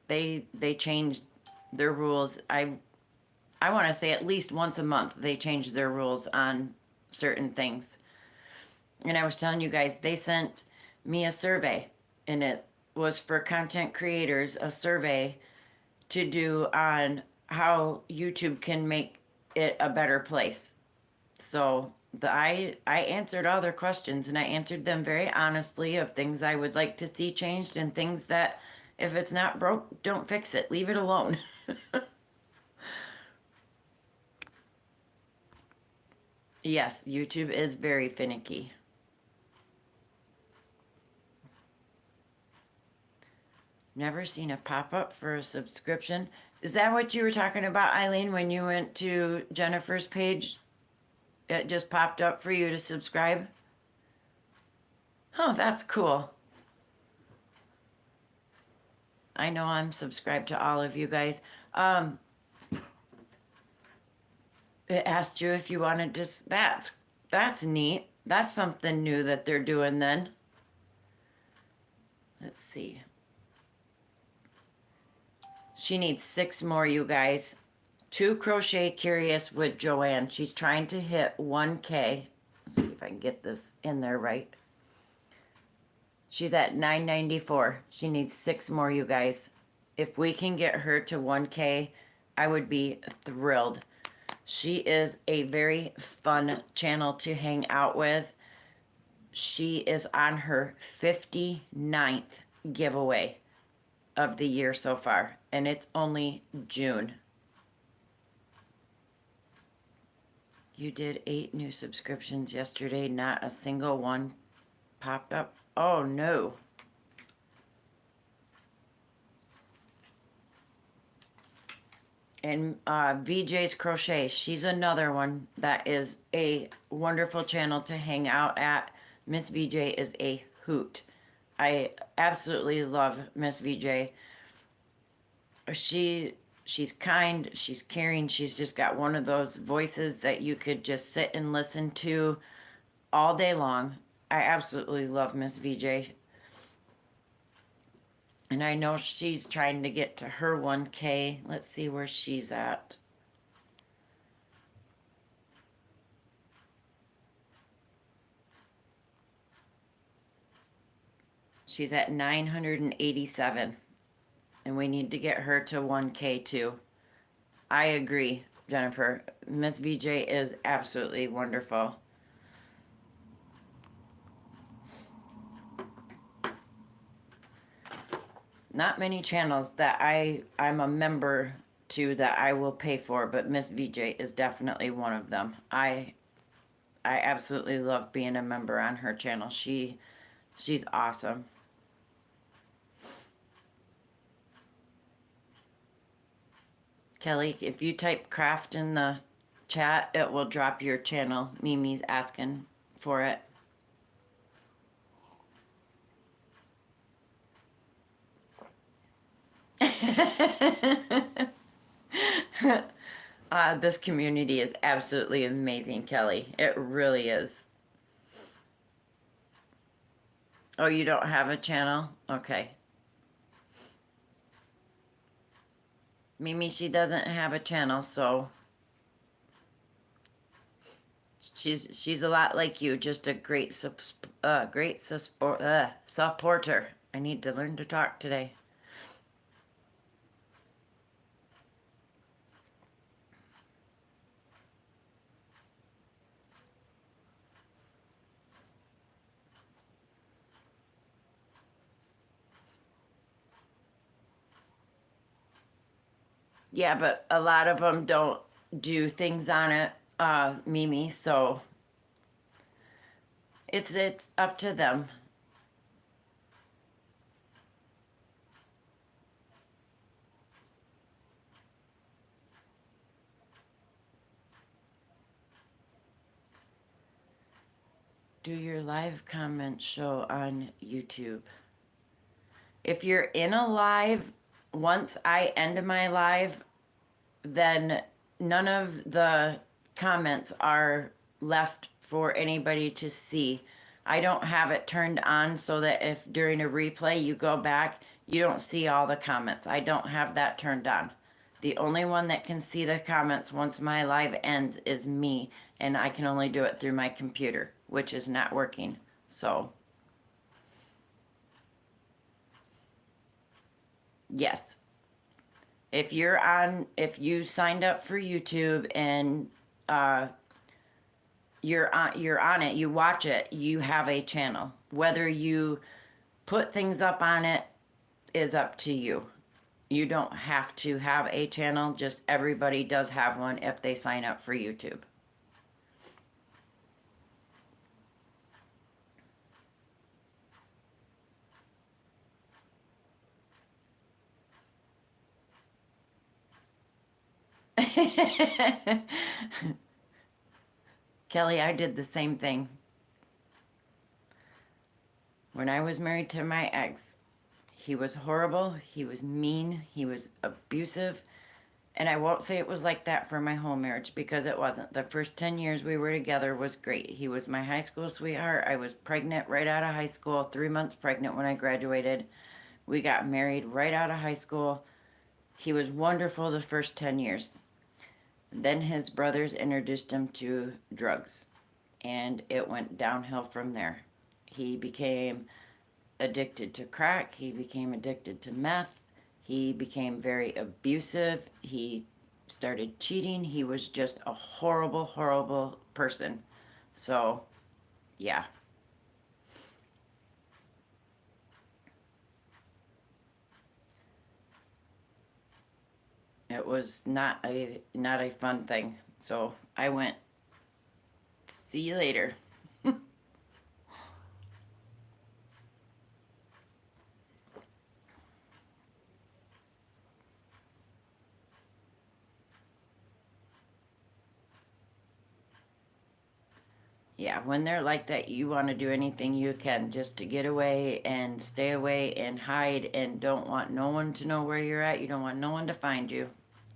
Speaker 1: they changed their rules. I want to say at least once a month they change their rules on certain things. And I was telling you guys, they sent me a survey, and it was for content creators, a survey to do on how YouTube can make it a better place. So I answered all their questions, and I answered them very honestly of things I would like to see changed and things that if it's not broke, don't fix it. Leave it alone. Yes, YouTube is very finicky. Never seen a pop up for a subscription. Is that what you were talking about, Eileen, when you went to Jennifer's page? It just popped up for you to subscribe? Oh, that's cool. I know I'm subscribed to all of you guys. It asked you if you wanted to. That's neat. That's something new that they're doing then. Let's see. She needs 6 more, you guys. 2 Crochet Curious with Joanne. She's trying to hit 1K. Let's see if I can get this in there right. She's at 994. She needs 6 more, you guys. If we can get her to 1K, I would be thrilled. She is a very fun channel to hang out with. She is on her 59th giveaway of the year so far, and it's only June. You did 8 new subscriptions yesterday, not a single one popped up. Oh no. And VJ's Crochet, she's another one that is a wonderful channel to hang out at. Miss VJ is a hoot. I absolutely love Miss VJ. She's kind, she's caring, she's just got one of those voices that you could just sit and listen to all day long. I absolutely love Miss VJ. And I know she's trying to get to her 1K. Let's see where she's at. She's at 987. And we need to get her to 1K too. I agree, Jennifer. Miss VJ is absolutely wonderful. Not many channels that I'm a member to that I will pay for, but Miss VJ is definitely one of them. I absolutely love being a member on her channel. She's awesome. Kelly, if you type craft in the chat, it will drop your channel. Mimi's asking for it. This community is absolutely amazing, Kelly. It really is. Oh, you don't have a channel? Okay. Mimi, she doesn't have a channel, so She's a lot like you, just a great supporter. I need to learn to talk today. Yeah, but a lot of them don't do things on it, Mimi. So it's up to them. Do your live comment show on YouTube. If you're in a live, once I end my live, then none of the comments are left for anybody to see. I don't have it turned on so that if during a replay you go back, you don't see all the comments. I don't have that turned on. The only one that can see the comments once my live ends is me, and I can only do it through my computer, which is not working. So, yes. If you signed up for YouTube and uh, you're on it, you watch it, you have a channel. Whether you put things up on it is up to you. You don't have to have a channel, just everybody does have one if they sign up for YouTube. Kelly, I did the same thing. When I was married to my ex, he was horrible, he was mean, he was abusive. And I won't say it was like that for my whole marriage because it wasn't. The first 10 years we were together was great. He was my high school sweetheart. I was pregnant right out of high school, 3 months pregnant when I graduated. We got married right out of high school. He was wonderful the first 10 years. Then his brothers introduced him to drugs, and it went downhill from there. He became addicted to crack, he became addicted to meth, he became very abusive, he started cheating. He was just a horrible, horrible person. So, yeah, it was not a fun thing. So, I went, see you later. Yeah, when they're like that, you want to do anything you can just to get away and stay away and hide and don't want no one to know where you're at. You don't want no one to find you.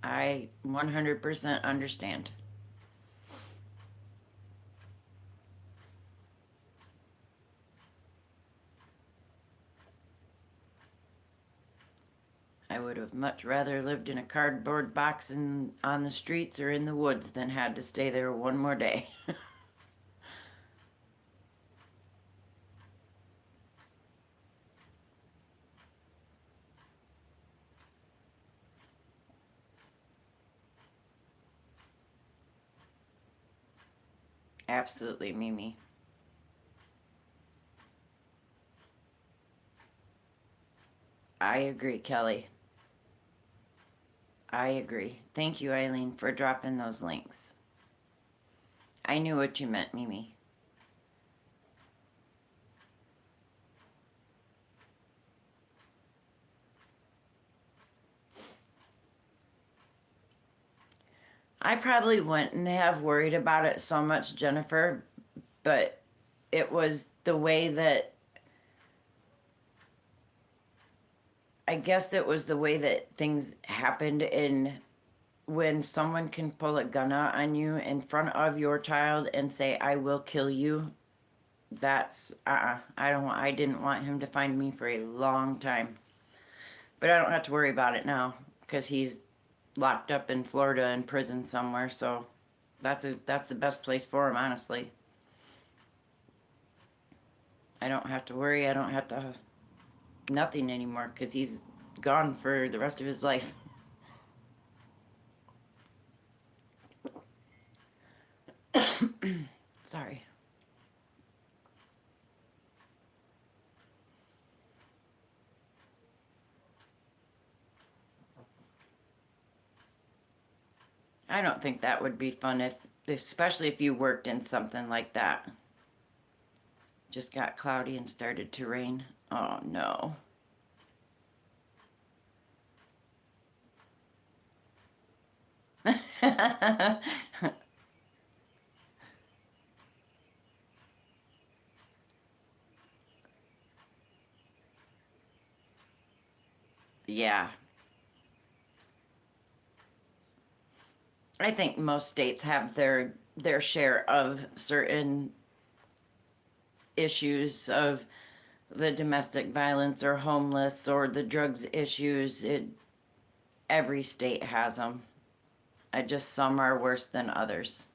Speaker 1: I 100% understand. I would have much rather lived in a cardboard box on the streets or in the woods than had to stay there one more day. Absolutely, Mimi. I agree, Kelly. I agree. Thank you, Eileen, for dropping those links. I knew what you meant, Mimi. I probably wouldn't have worried about it so much, Jennifer, but it was the way that I guess it was the way that things happened in when someone can pull a gun out on you in front of your child and say, I will kill you. That's I didn't want him to find me for a long time. But I don't have to worry about it now because he's locked up in Florida in prison somewhere, so That's the best place for him, honestly. I don't have to worry. I don't have to nothing anymore because he's gone for the rest of his life. Sorry. I don't think that would be fun if, especially if you worked in something like that. Just got cloudy and started to rain. Oh no. Yeah. I think most states have their share of certain issues of the domestic violence or homeless or the drugs issues. Every state has them. I just some are worse than others.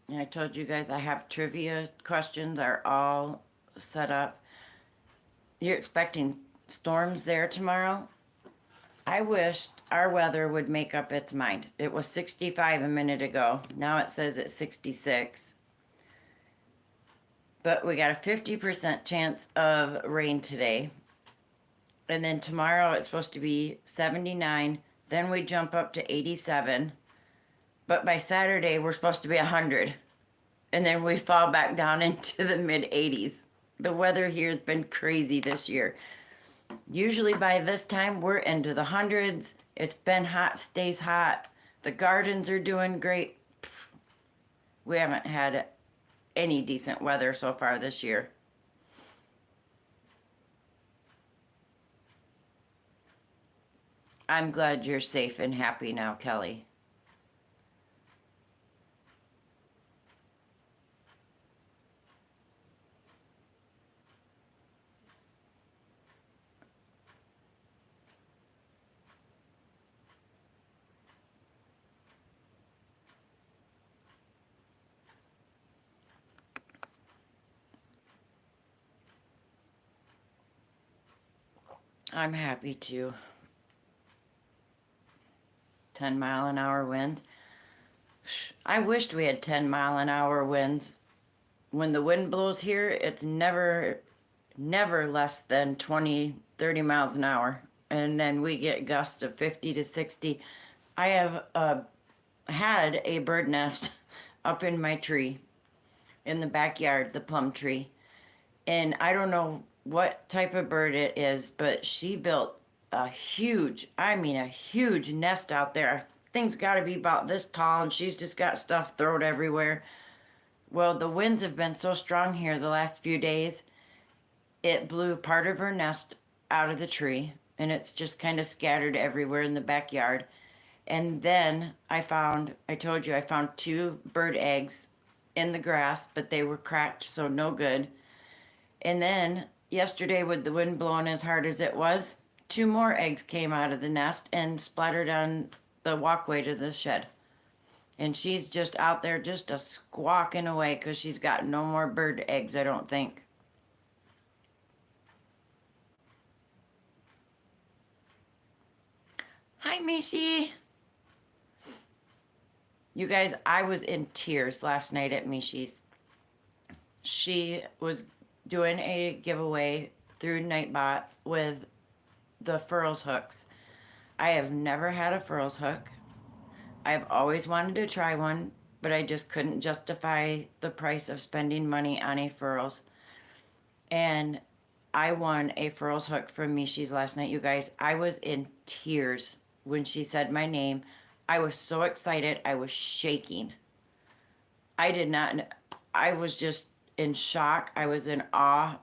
Speaker 1: And I told you guys I have trivia questions are all set up. You're expecting storms there tomorrow? I wished our weather would make up its mind. It was 65 a minute ago. Now it says it's 66. But we got a 50% chance of rain today. And then tomorrow it's supposed to be 79. Then we jump up to 87. But by Saturday we're supposed to be 100. And then we fall back down into the mid 80s. The weather here has been crazy this year. Usually by this time we're into the hundreds. It's been hot, stays hot. The gardens are doing great. We haven't had any decent weather so far this year. I'm glad you're safe and happy now, Kelly. I'm happy too. 10-mile-an-hour winds. I wished we had 10-mile-an-hour winds. When the wind blows here, it's never less than 20, 30 miles an hour. And then we get gusts of 50 to 60. I have had a bird nest up in my tree in the backyard, the plum tree. And I don't know what type of bird it is, but she built a huge, I mean, a huge nest out there. Thing's got to be about this tall, and she's just got stuff thrown everywhere. Well, the winds have been so strong here the last few days, it blew part of her nest out of the tree, and it's just kind of scattered everywhere in the backyard. And then I told you, I found two bird eggs in the grass, but they were cracked, so no good. And then yesterday, with the wind blowing as hard as it was, two more eggs came out of the nest and splattered on the walkway to the shed. And she's just out there just a squawking away because she's got no more bird eggs, I don't think. Hi, Mishi. You guys, I was in tears last night at Mishi's. She was doing a giveaway through Nightbot with the furls hooks. I have never had a furls hook. I've always wanted to try one, but I just couldn't justify the price of spending money on a furls. And I won a furls hook from Mishi's last night, you guys. I was in tears when she said my name. I was so excited. I was shaking. I did not, I was just in shock. I was in awe.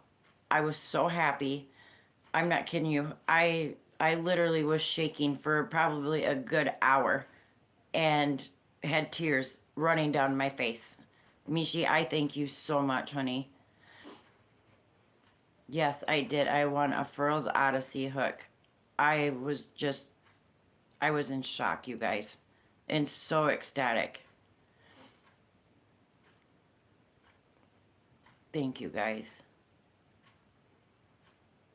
Speaker 1: I was so happy. I'm not kidding you. I literally was shaking for probably a good hour and had tears running down my face. Mishi, I thank you so much, honey. Yes, I did. I won a Furls Odyssey hook. I was just, I was in shock, you guys, and so ecstatic. Thank you, guys.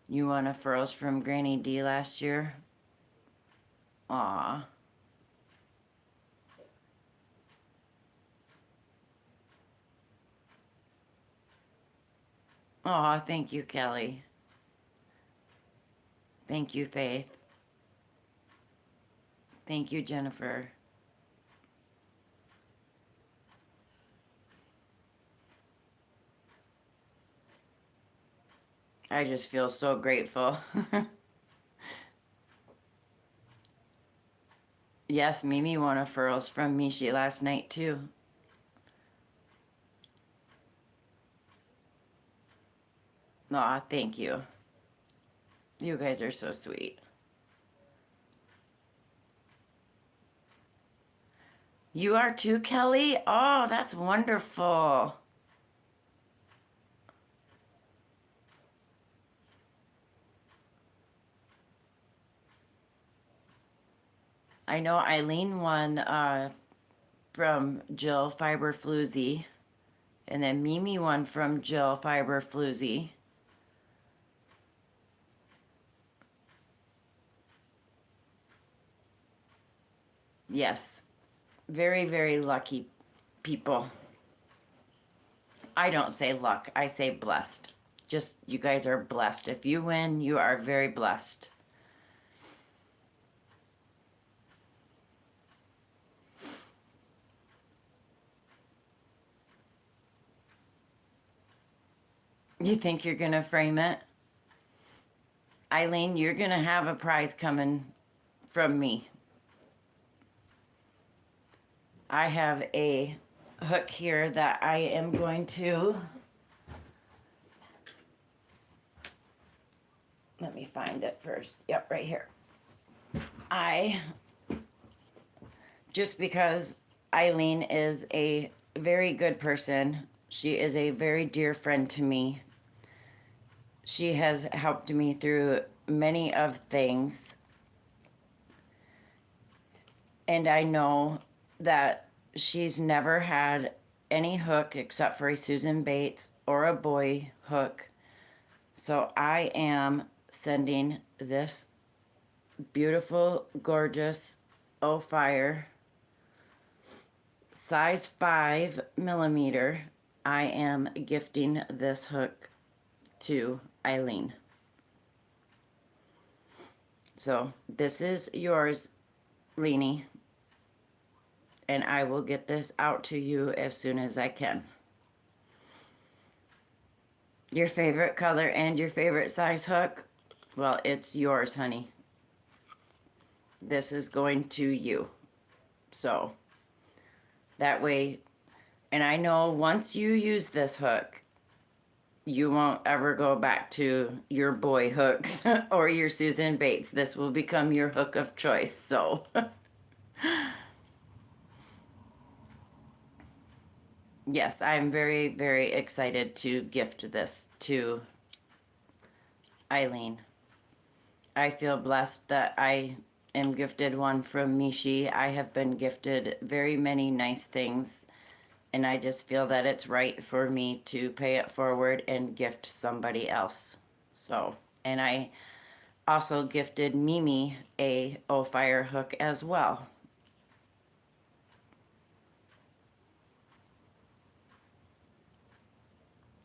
Speaker 1: You won a Furls from Granny D last year? Aw. Aw, thank you, Kelly. Thank you, Faith. Thank you, Jennifer. I just feel so grateful. Yes, Mimi won a Furls from Mishi last night, too. Aw, thank you. You guys are so sweet. You are too, Kelly? Oh, that's wonderful. I know Eileen won from Jill Fiber Floozy, and then Mimi won from Jill Fiber Floozy. Yes, very, very lucky people. I don't say luck, I say blessed. Just, you guys are blessed. If you win, you are very blessed. You think you're gonna frame it? Eileen, you're gonna have a prize coming from me. I have a hook here that I am going to, let me find it first. Yep, right here. I, just because Eileen is a very good person, she is a very dear friend to me. She has helped me through many of things. And I know that she's never had any hook except for a Susan Bates or a boy hook. So I am sending this beautiful, gorgeous Fire size 5mm. I am gifting this hook to Eileen. So this is yours, Leanie, and I will get this out to you as soon as I can. Your favorite color and your favorite size hook? Well, it's yours, honey. This is going to you. So that way, and I know once you use this hook, you won't ever go back to your boy hooks or your Susan Bates. This will become your hook of choice. So yes, I'm very, very excited to gift this to Eileen. I feel blessed that I am gifted one from Mishi. I have been gifted very many nice things, and I just feel that it's right for me to pay it forward and gift somebody else. So, and I also gifted Mimi a Fire hook as well.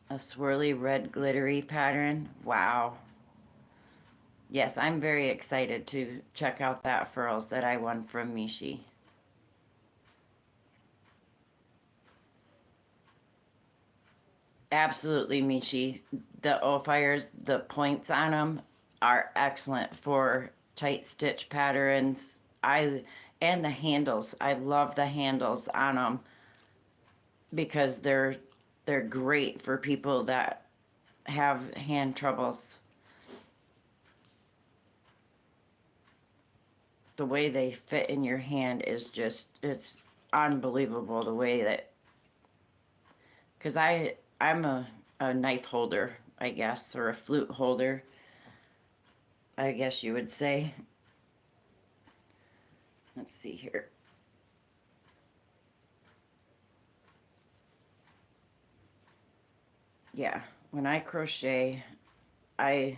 Speaker 1: A swirly red glittery pattern. Wow. Yes, I'm very excited to check out that furls that I won from Mishi. Absolutely, Michi. The O-Fires, the points on them are excellent for tight stitch patterns. And the handles. I love the handles on them because they're great for people that have hand troubles. The way they fit in your hand is just, it's unbelievable the way that, because I'm a knife holder, I guess, or a flute holder, I guess you would say. Let's see here. Yeah, when I crochet, I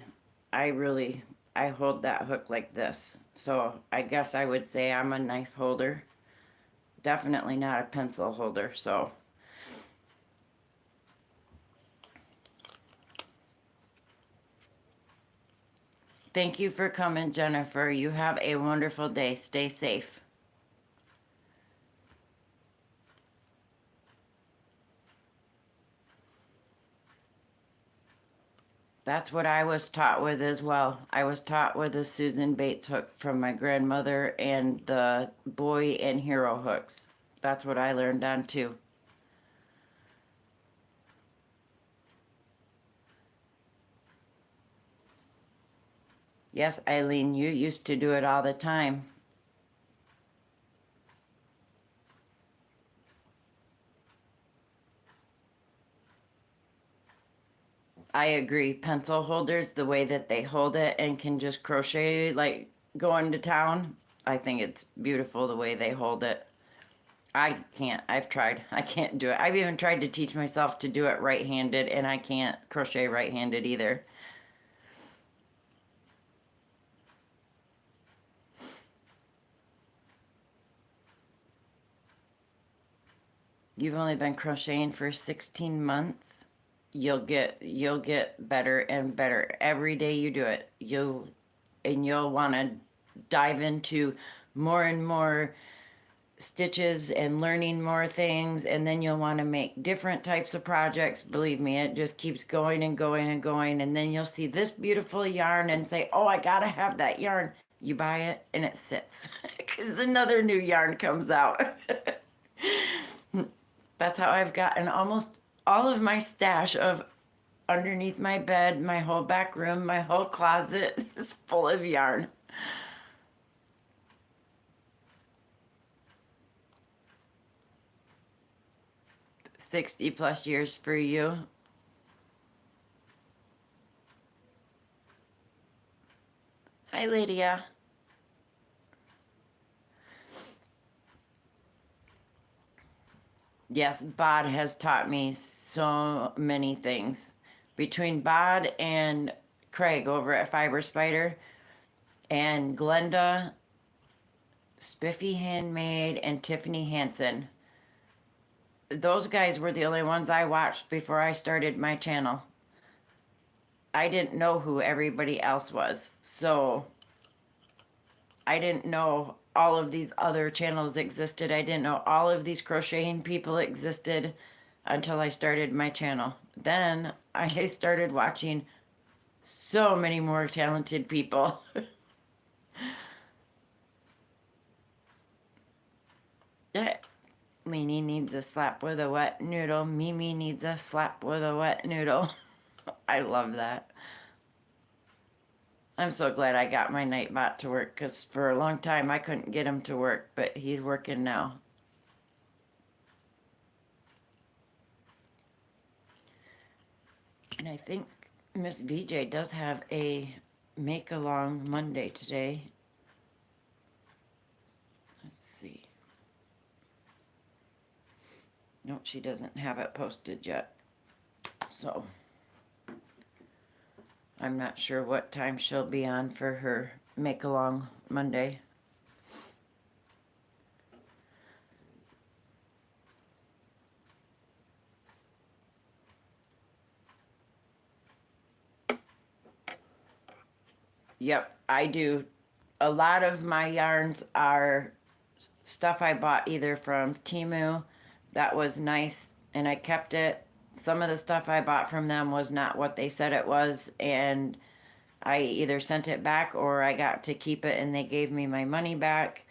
Speaker 1: I really I hold that hook like this. So I guess I would say I'm a knife holder. Definitely not a pencil holder, so thank you for coming, Jennifer. You have a wonderful day. Stay safe. That's what I was taught with as well. I was taught with a Susan Bates hook from my grandmother and the boy and hero hooks. That's what I learned on too. Yes, Eileen, you used to do it all the time. I agree. Pencil holders, the way that they hold it and can just crochet like going to town, I think it's beautiful the way they hold it. I can't. I've tried. I can't do it. I've even tried to teach myself to do it right-handed, and I can't crochet right-handed either. You've only been crocheting for 16 months. You'll get better and better every day you do it. You'll want to dive into more and more stitches and learning more things, and then you'll want to make different types of projects. Believe me, it just keeps going and going and going, and then you'll see this beautiful yarn and say, oh, I gotta have that yarn. You buy it and it sits because another new yarn comes out. That's how I've gotten almost all of my stash of underneath my bed. My whole back room, my whole closet is full of yarn. 60 plus years for you. Hi, Lydia. Yes, Bod has taught me so many things. Between Bod and Craig over at Fiber Spider and Glenda, Spiffy Handmade, and Tiffany Hansen. Those guys were the only ones I watched before I started my channel. I didn't know who everybody else was. So I didn't know all of these other channels existed. I didn't know all of these crocheting people existed until I started my channel. Then I started watching so many more talented people. Leanie needs a slap with a wet noodle. Mimi needs a slap with a wet noodle. I love that. I'm so glad I got my Nightbot to work because for a long time I couldn't get him to work, but he's working now. And I think Miss VJ does have a make along Monday today. Let's see. No, she doesn't have it posted yet. So I'm not sure what time she'll be on for her make along Monday. Yep, I do. A lot of my yarns are stuff I bought either from Temu that was nice and I kept it. Some of the stuff I bought from them was not what they said it was, and I either sent it back or I got to keep it and they gave me my money back.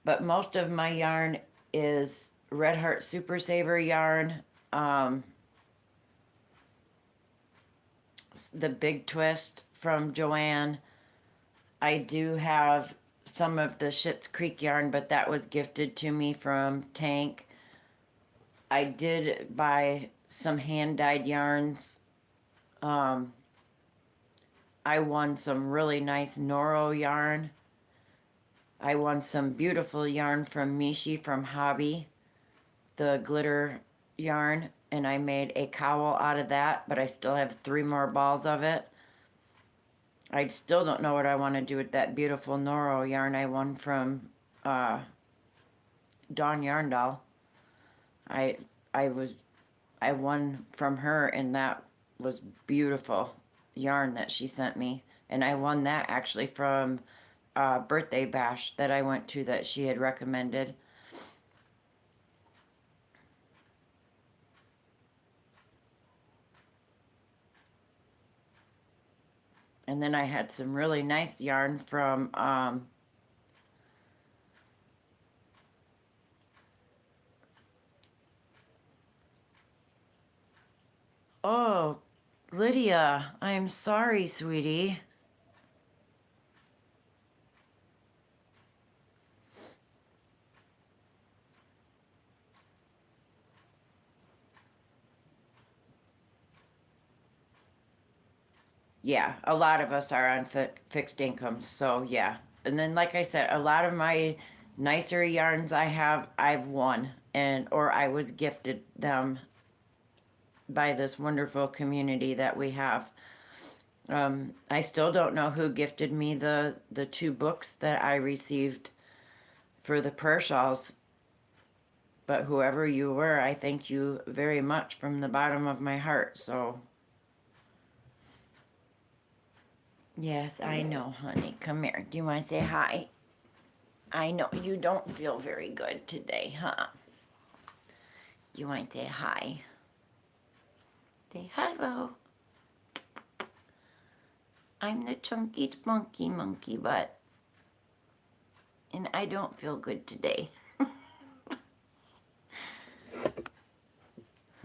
Speaker 1: But most of my yarn is Red Heart Super Saver yarn. the big twist from Joanne. I do have some of the Schitt's Creek yarn, but that was gifted to me from Tank. I did buy some hand-dyed yarns. I won some really nice Noro yarn. I won some beautiful yarn from Mishi from Hobby, the glitter yarn, and I made a cowl out of that, but I still have 3 more balls of it. I still don't know what I want to do with that beautiful Noro yarn I won from Dawn Yarn Doll. I I was I won from her, and that was beautiful yarn that she sent me. And I won that actually from a birthday bash that I went to that she had recommended. And then I had some really nice yarn from oh, Lydia, I'm sorry, sweetie. Yeah, a lot of us are on fixed incomes, so yeah. And then, like I said, a lot of my nicer yarns I've won, and or I was gifted them by this wonderful community that we have. I still don't know who gifted me the 2 books that I received for the prayer shawls, but whoever you were, I thank you very much from the bottom of my heart. So yes, I know, honey. Come here. Do you want to say hi? I know you don't feel very good today, huh? You want to say hi? Say hello. I'm the chunky spunky monkey butts, and I don't feel good today.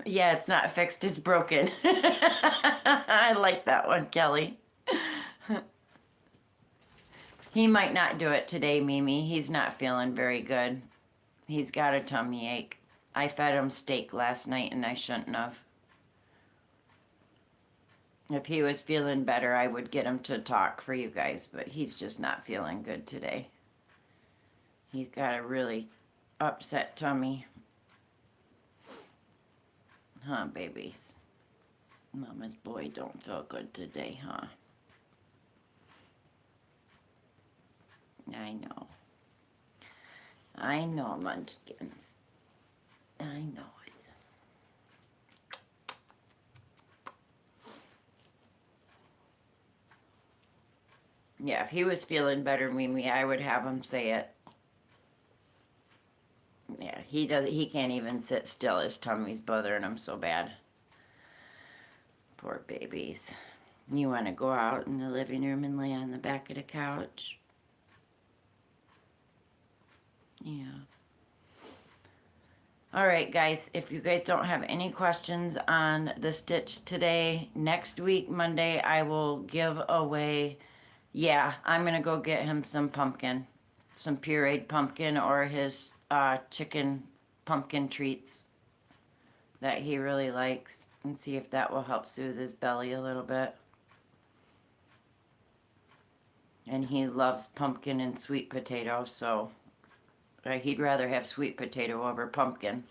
Speaker 1: Yeah, it's not fixed, it's broken. I like that one, Kelly. He might not do it today, Mimi. He's not feeling very good. He's got a tummy ache. I fed him steak last night and I shouldn't have. If he was feeling better, I would get him to talk for you guys, but he's just not feeling good today. He's got a really upset tummy. Huh, babies? Mama's boy don't feel good today, huh? I know. I know, munchkins. I know it. Yeah, if he was feeling better, Mimi, I would have him say it. Yeah, he can't even sit still. His tummy's bothering him so bad. Poor babies. You want to go out in the living room and lay on the back of the couch? Yeah. All right, guys, if you guys don't have any questions on the stitch today, next week, Monday, I will give away, yeah, I'm going to go get him some pumpkin, some pureed pumpkin or his chicken pumpkin treats that he really likes, and see if that will help soothe his belly a little bit. And he loves pumpkin and sweet potato, so he'd rather have sweet potato over pumpkin.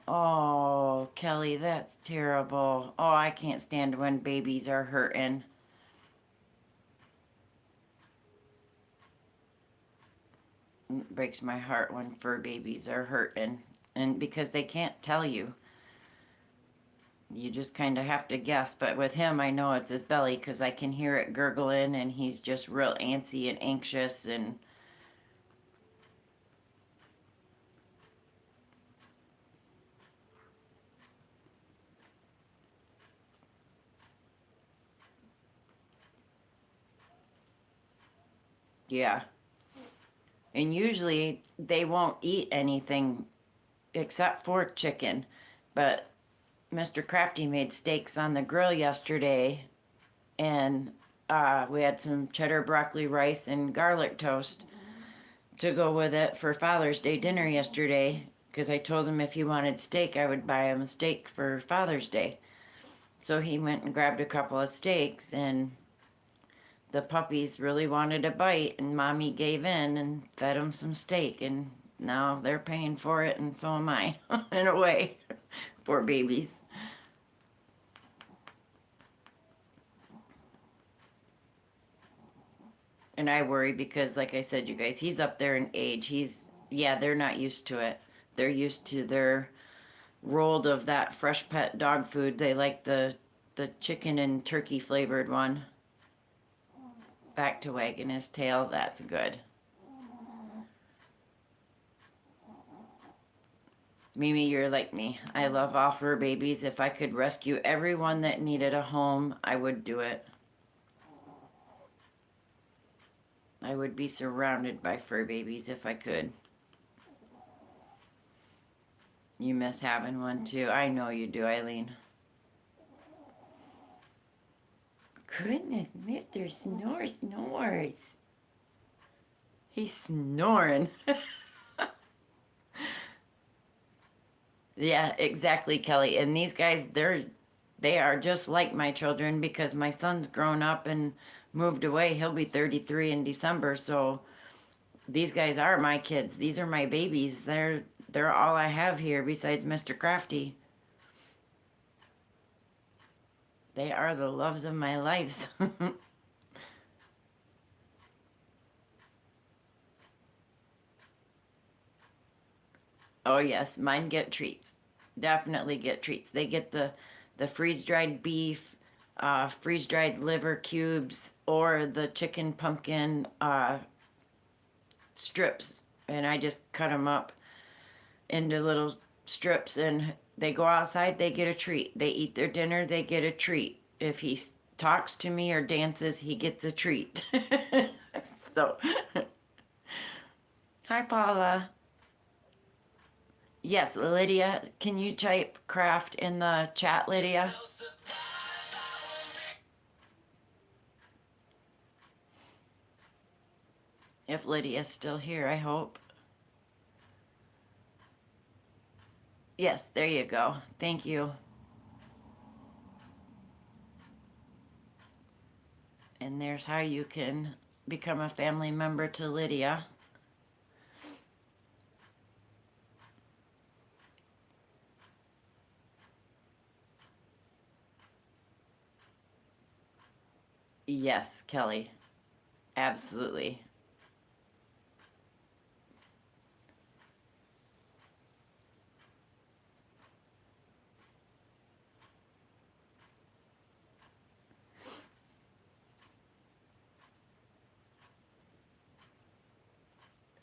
Speaker 1: Oh, Kelly, that's terrible. Oh, I can't stand when babies are hurting. It breaks my heart when fur babies are hurting. And because they can't tell you. You just kind of have to guess. But with him, I know it's his belly because I can hear it gurgling and he's just real antsy and anxious and yeah. And usually they won't eat anything except for chicken. But Mr. Crafty made steaks on the grill yesterday, and we had some cheddar broccoli rice and garlic toast to go with it for Father's Day dinner yesterday. Because I told him if he wanted steak, I would buy him a steak for Father's Day. So he went and grabbed a couple of steaks, and the puppies really wanted a bite, and Mommy gave in and fed them some steak, and now they're paying for it, and so am I, in a way. Poor babies. And I worry because, like I said, you guys, he's up there in age. Yeah, they're not used to it. They're used to their rolled of that fresh pet dog food. They like the chicken and turkey flavored one. Back to wagging his tail. That's good. Mimi, you're like me. I love all fur babies. If I could rescue everyone that needed a home, I would do it. I would be surrounded by fur babies if I could. You miss having one too. I know you do, Eileen. Goodness, Mr. snores. He's snoring. Yeah, exactly, Kelly. And these guys, they are just like my children because my son's grown up and moved away. He'll be 33 in December, so these guys are my kids. These are my babies. They're all I have here besides Mr. Crafty. They are the loves of my lives. Oh yes, mine get treats. Definitely get treats. They get the freeze-dried beef, freeze-dried liver cubes, or the chicken pumpkin strips. And I just cut them up into little strips, and they go outside, they get a treat. They eat their dinner, they get a treat. If he talks to me or dances, he gets a treat. So, hi Paula. Yes, Lydia, can you type craft in the chat, Lydia? If Lydia's still here, I hope. Yes, there you go. Thank you. And there's how you can become a family member to Lydia. Yes, Kelly. Absolutely.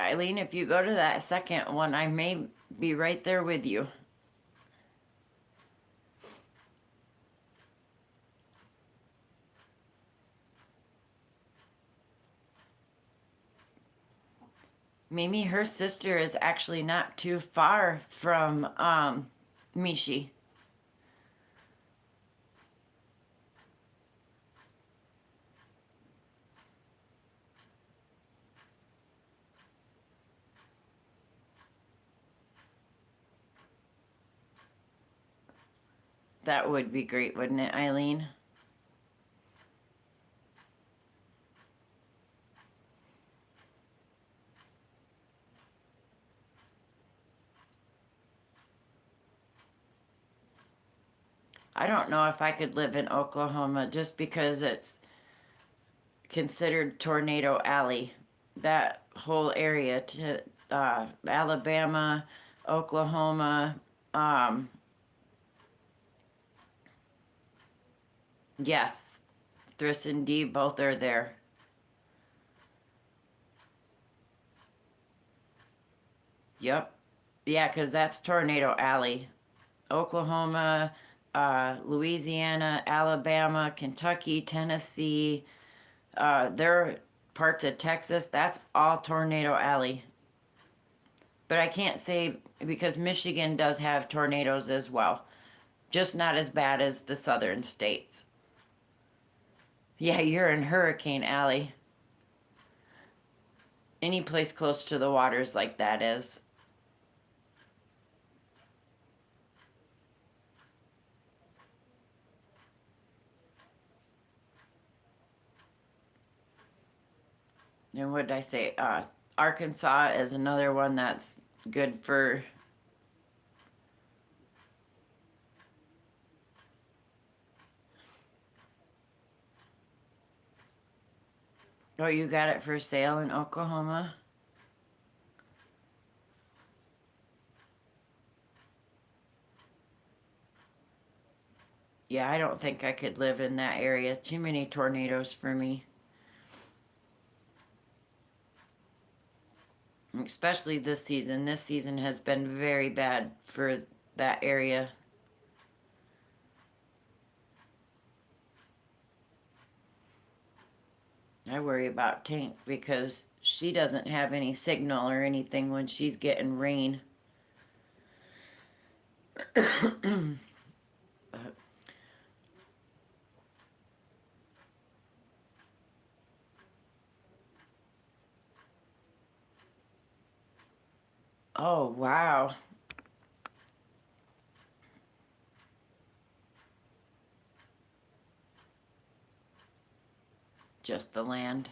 Speaker 1: Eileen, if you go to that second one, I may be right there with you. Mimi, her sister is actually not too far from Mishi. That would be great, wouldn't it, Eileen? I don't know if I could live in Oklahoma just because it's considered Tornado Alley. That whole area to Alabama, Oklahoma, yes, Thriss and Dee both are there. Yep. Yeah, because that's Tornado Alley. Oklahoma, Louisiana, Alabama, Kentucky, Tennessee. There are parts of Texas. That's all Tornado Alley. But I can't say, because Michigan does have tornadoes as well. Just not as bad as the southern states. Yeah, you're in Hurricane Alley. Any place close to the waters like that is. And what did I say? Arkansas is another one that's good for. Oh, you got it for sale in Oklahoma? Yeah, I don't think I could live in that area. Too many tornadoes for me. Especially this season. This season has been very bad for that area. I worry about Tank because she doesn't have any signal or anything when she's getting rain. Oh, wow. Just the land.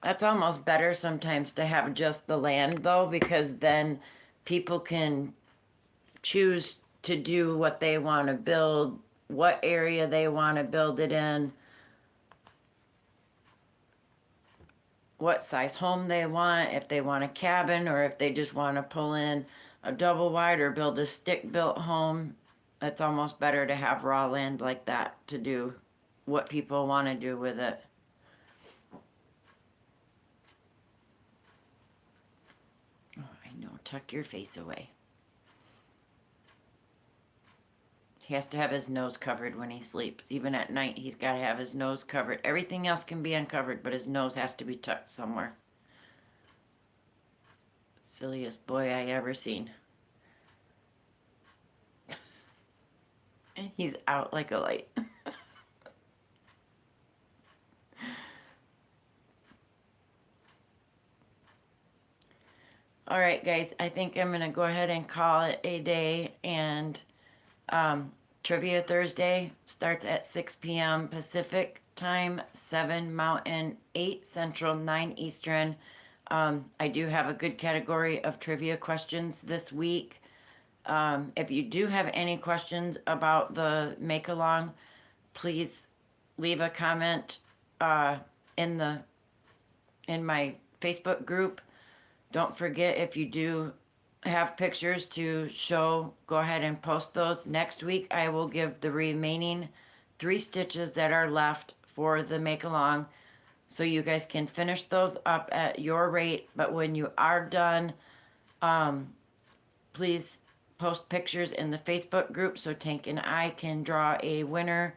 Speaker 1: That's almost better sometimes to have just the land, though, because then people can choose to do what they want to build, what area they want to build it in, what size home they want, if they want a cabin or if they just want to pull in a double wide or build a stick built home. It's almost better to have raw land like that to do what people want to do with it. Oh, I know, tuck your face away. He has to have his nose covered when he sleeps. Even at night, he's got to have his nose covered. Everything else can be uncovered, but his nose has to be tucked somewhere. Silliest boy I ever seen. And he's out like a light. All right, guys, I think I'm going to go ahead and call it a day. And Trivia Thursday starts at 6 p.m. Pacific time, 7 Mountain, 8 Central, 9 Eastern. I do have a good category of trivia questions this week. If you do have any questions about the make along, please leave a comment in my Facebook group. Don't forget, if you do have pictures to show, go ahead and post those. Next week I will give the remaining 3 stitches that are left for the make along, so you guys can finish those up at your rate. But when you are done, please post pictures in the Facebook group so Tank and I can draw a winner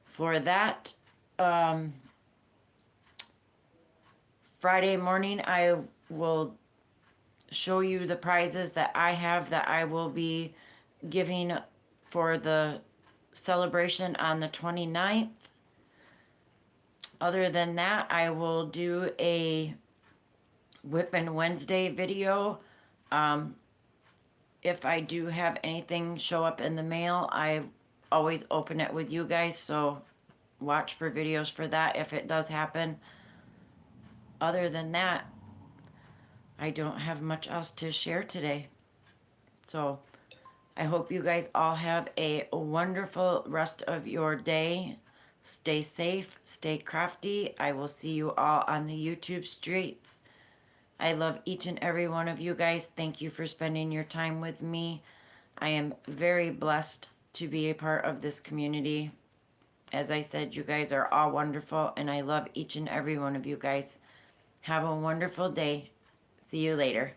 Speaker 1: for that. Friday morning I will show you the prizes that I have that I will be giving for the celebration on the 29th. Other than that, I will do a Whippin' Wednesday video. If I do have anything show up in the mail, I always open it with you guys, so watch for videos for that if it does happen. Other than that, I don't have much else to share today. So I hope you guys all have a wonderful rest of your day. Stay safe, stay crafty. I will see you all on the YouTube streets. I love each and every one of you guys. Thank you for spending your time with me. I am very blessed to be a part of this community. As I said, you guys are all wonderful, and I love each and every one of you guys. Have a wonderful day. See you later.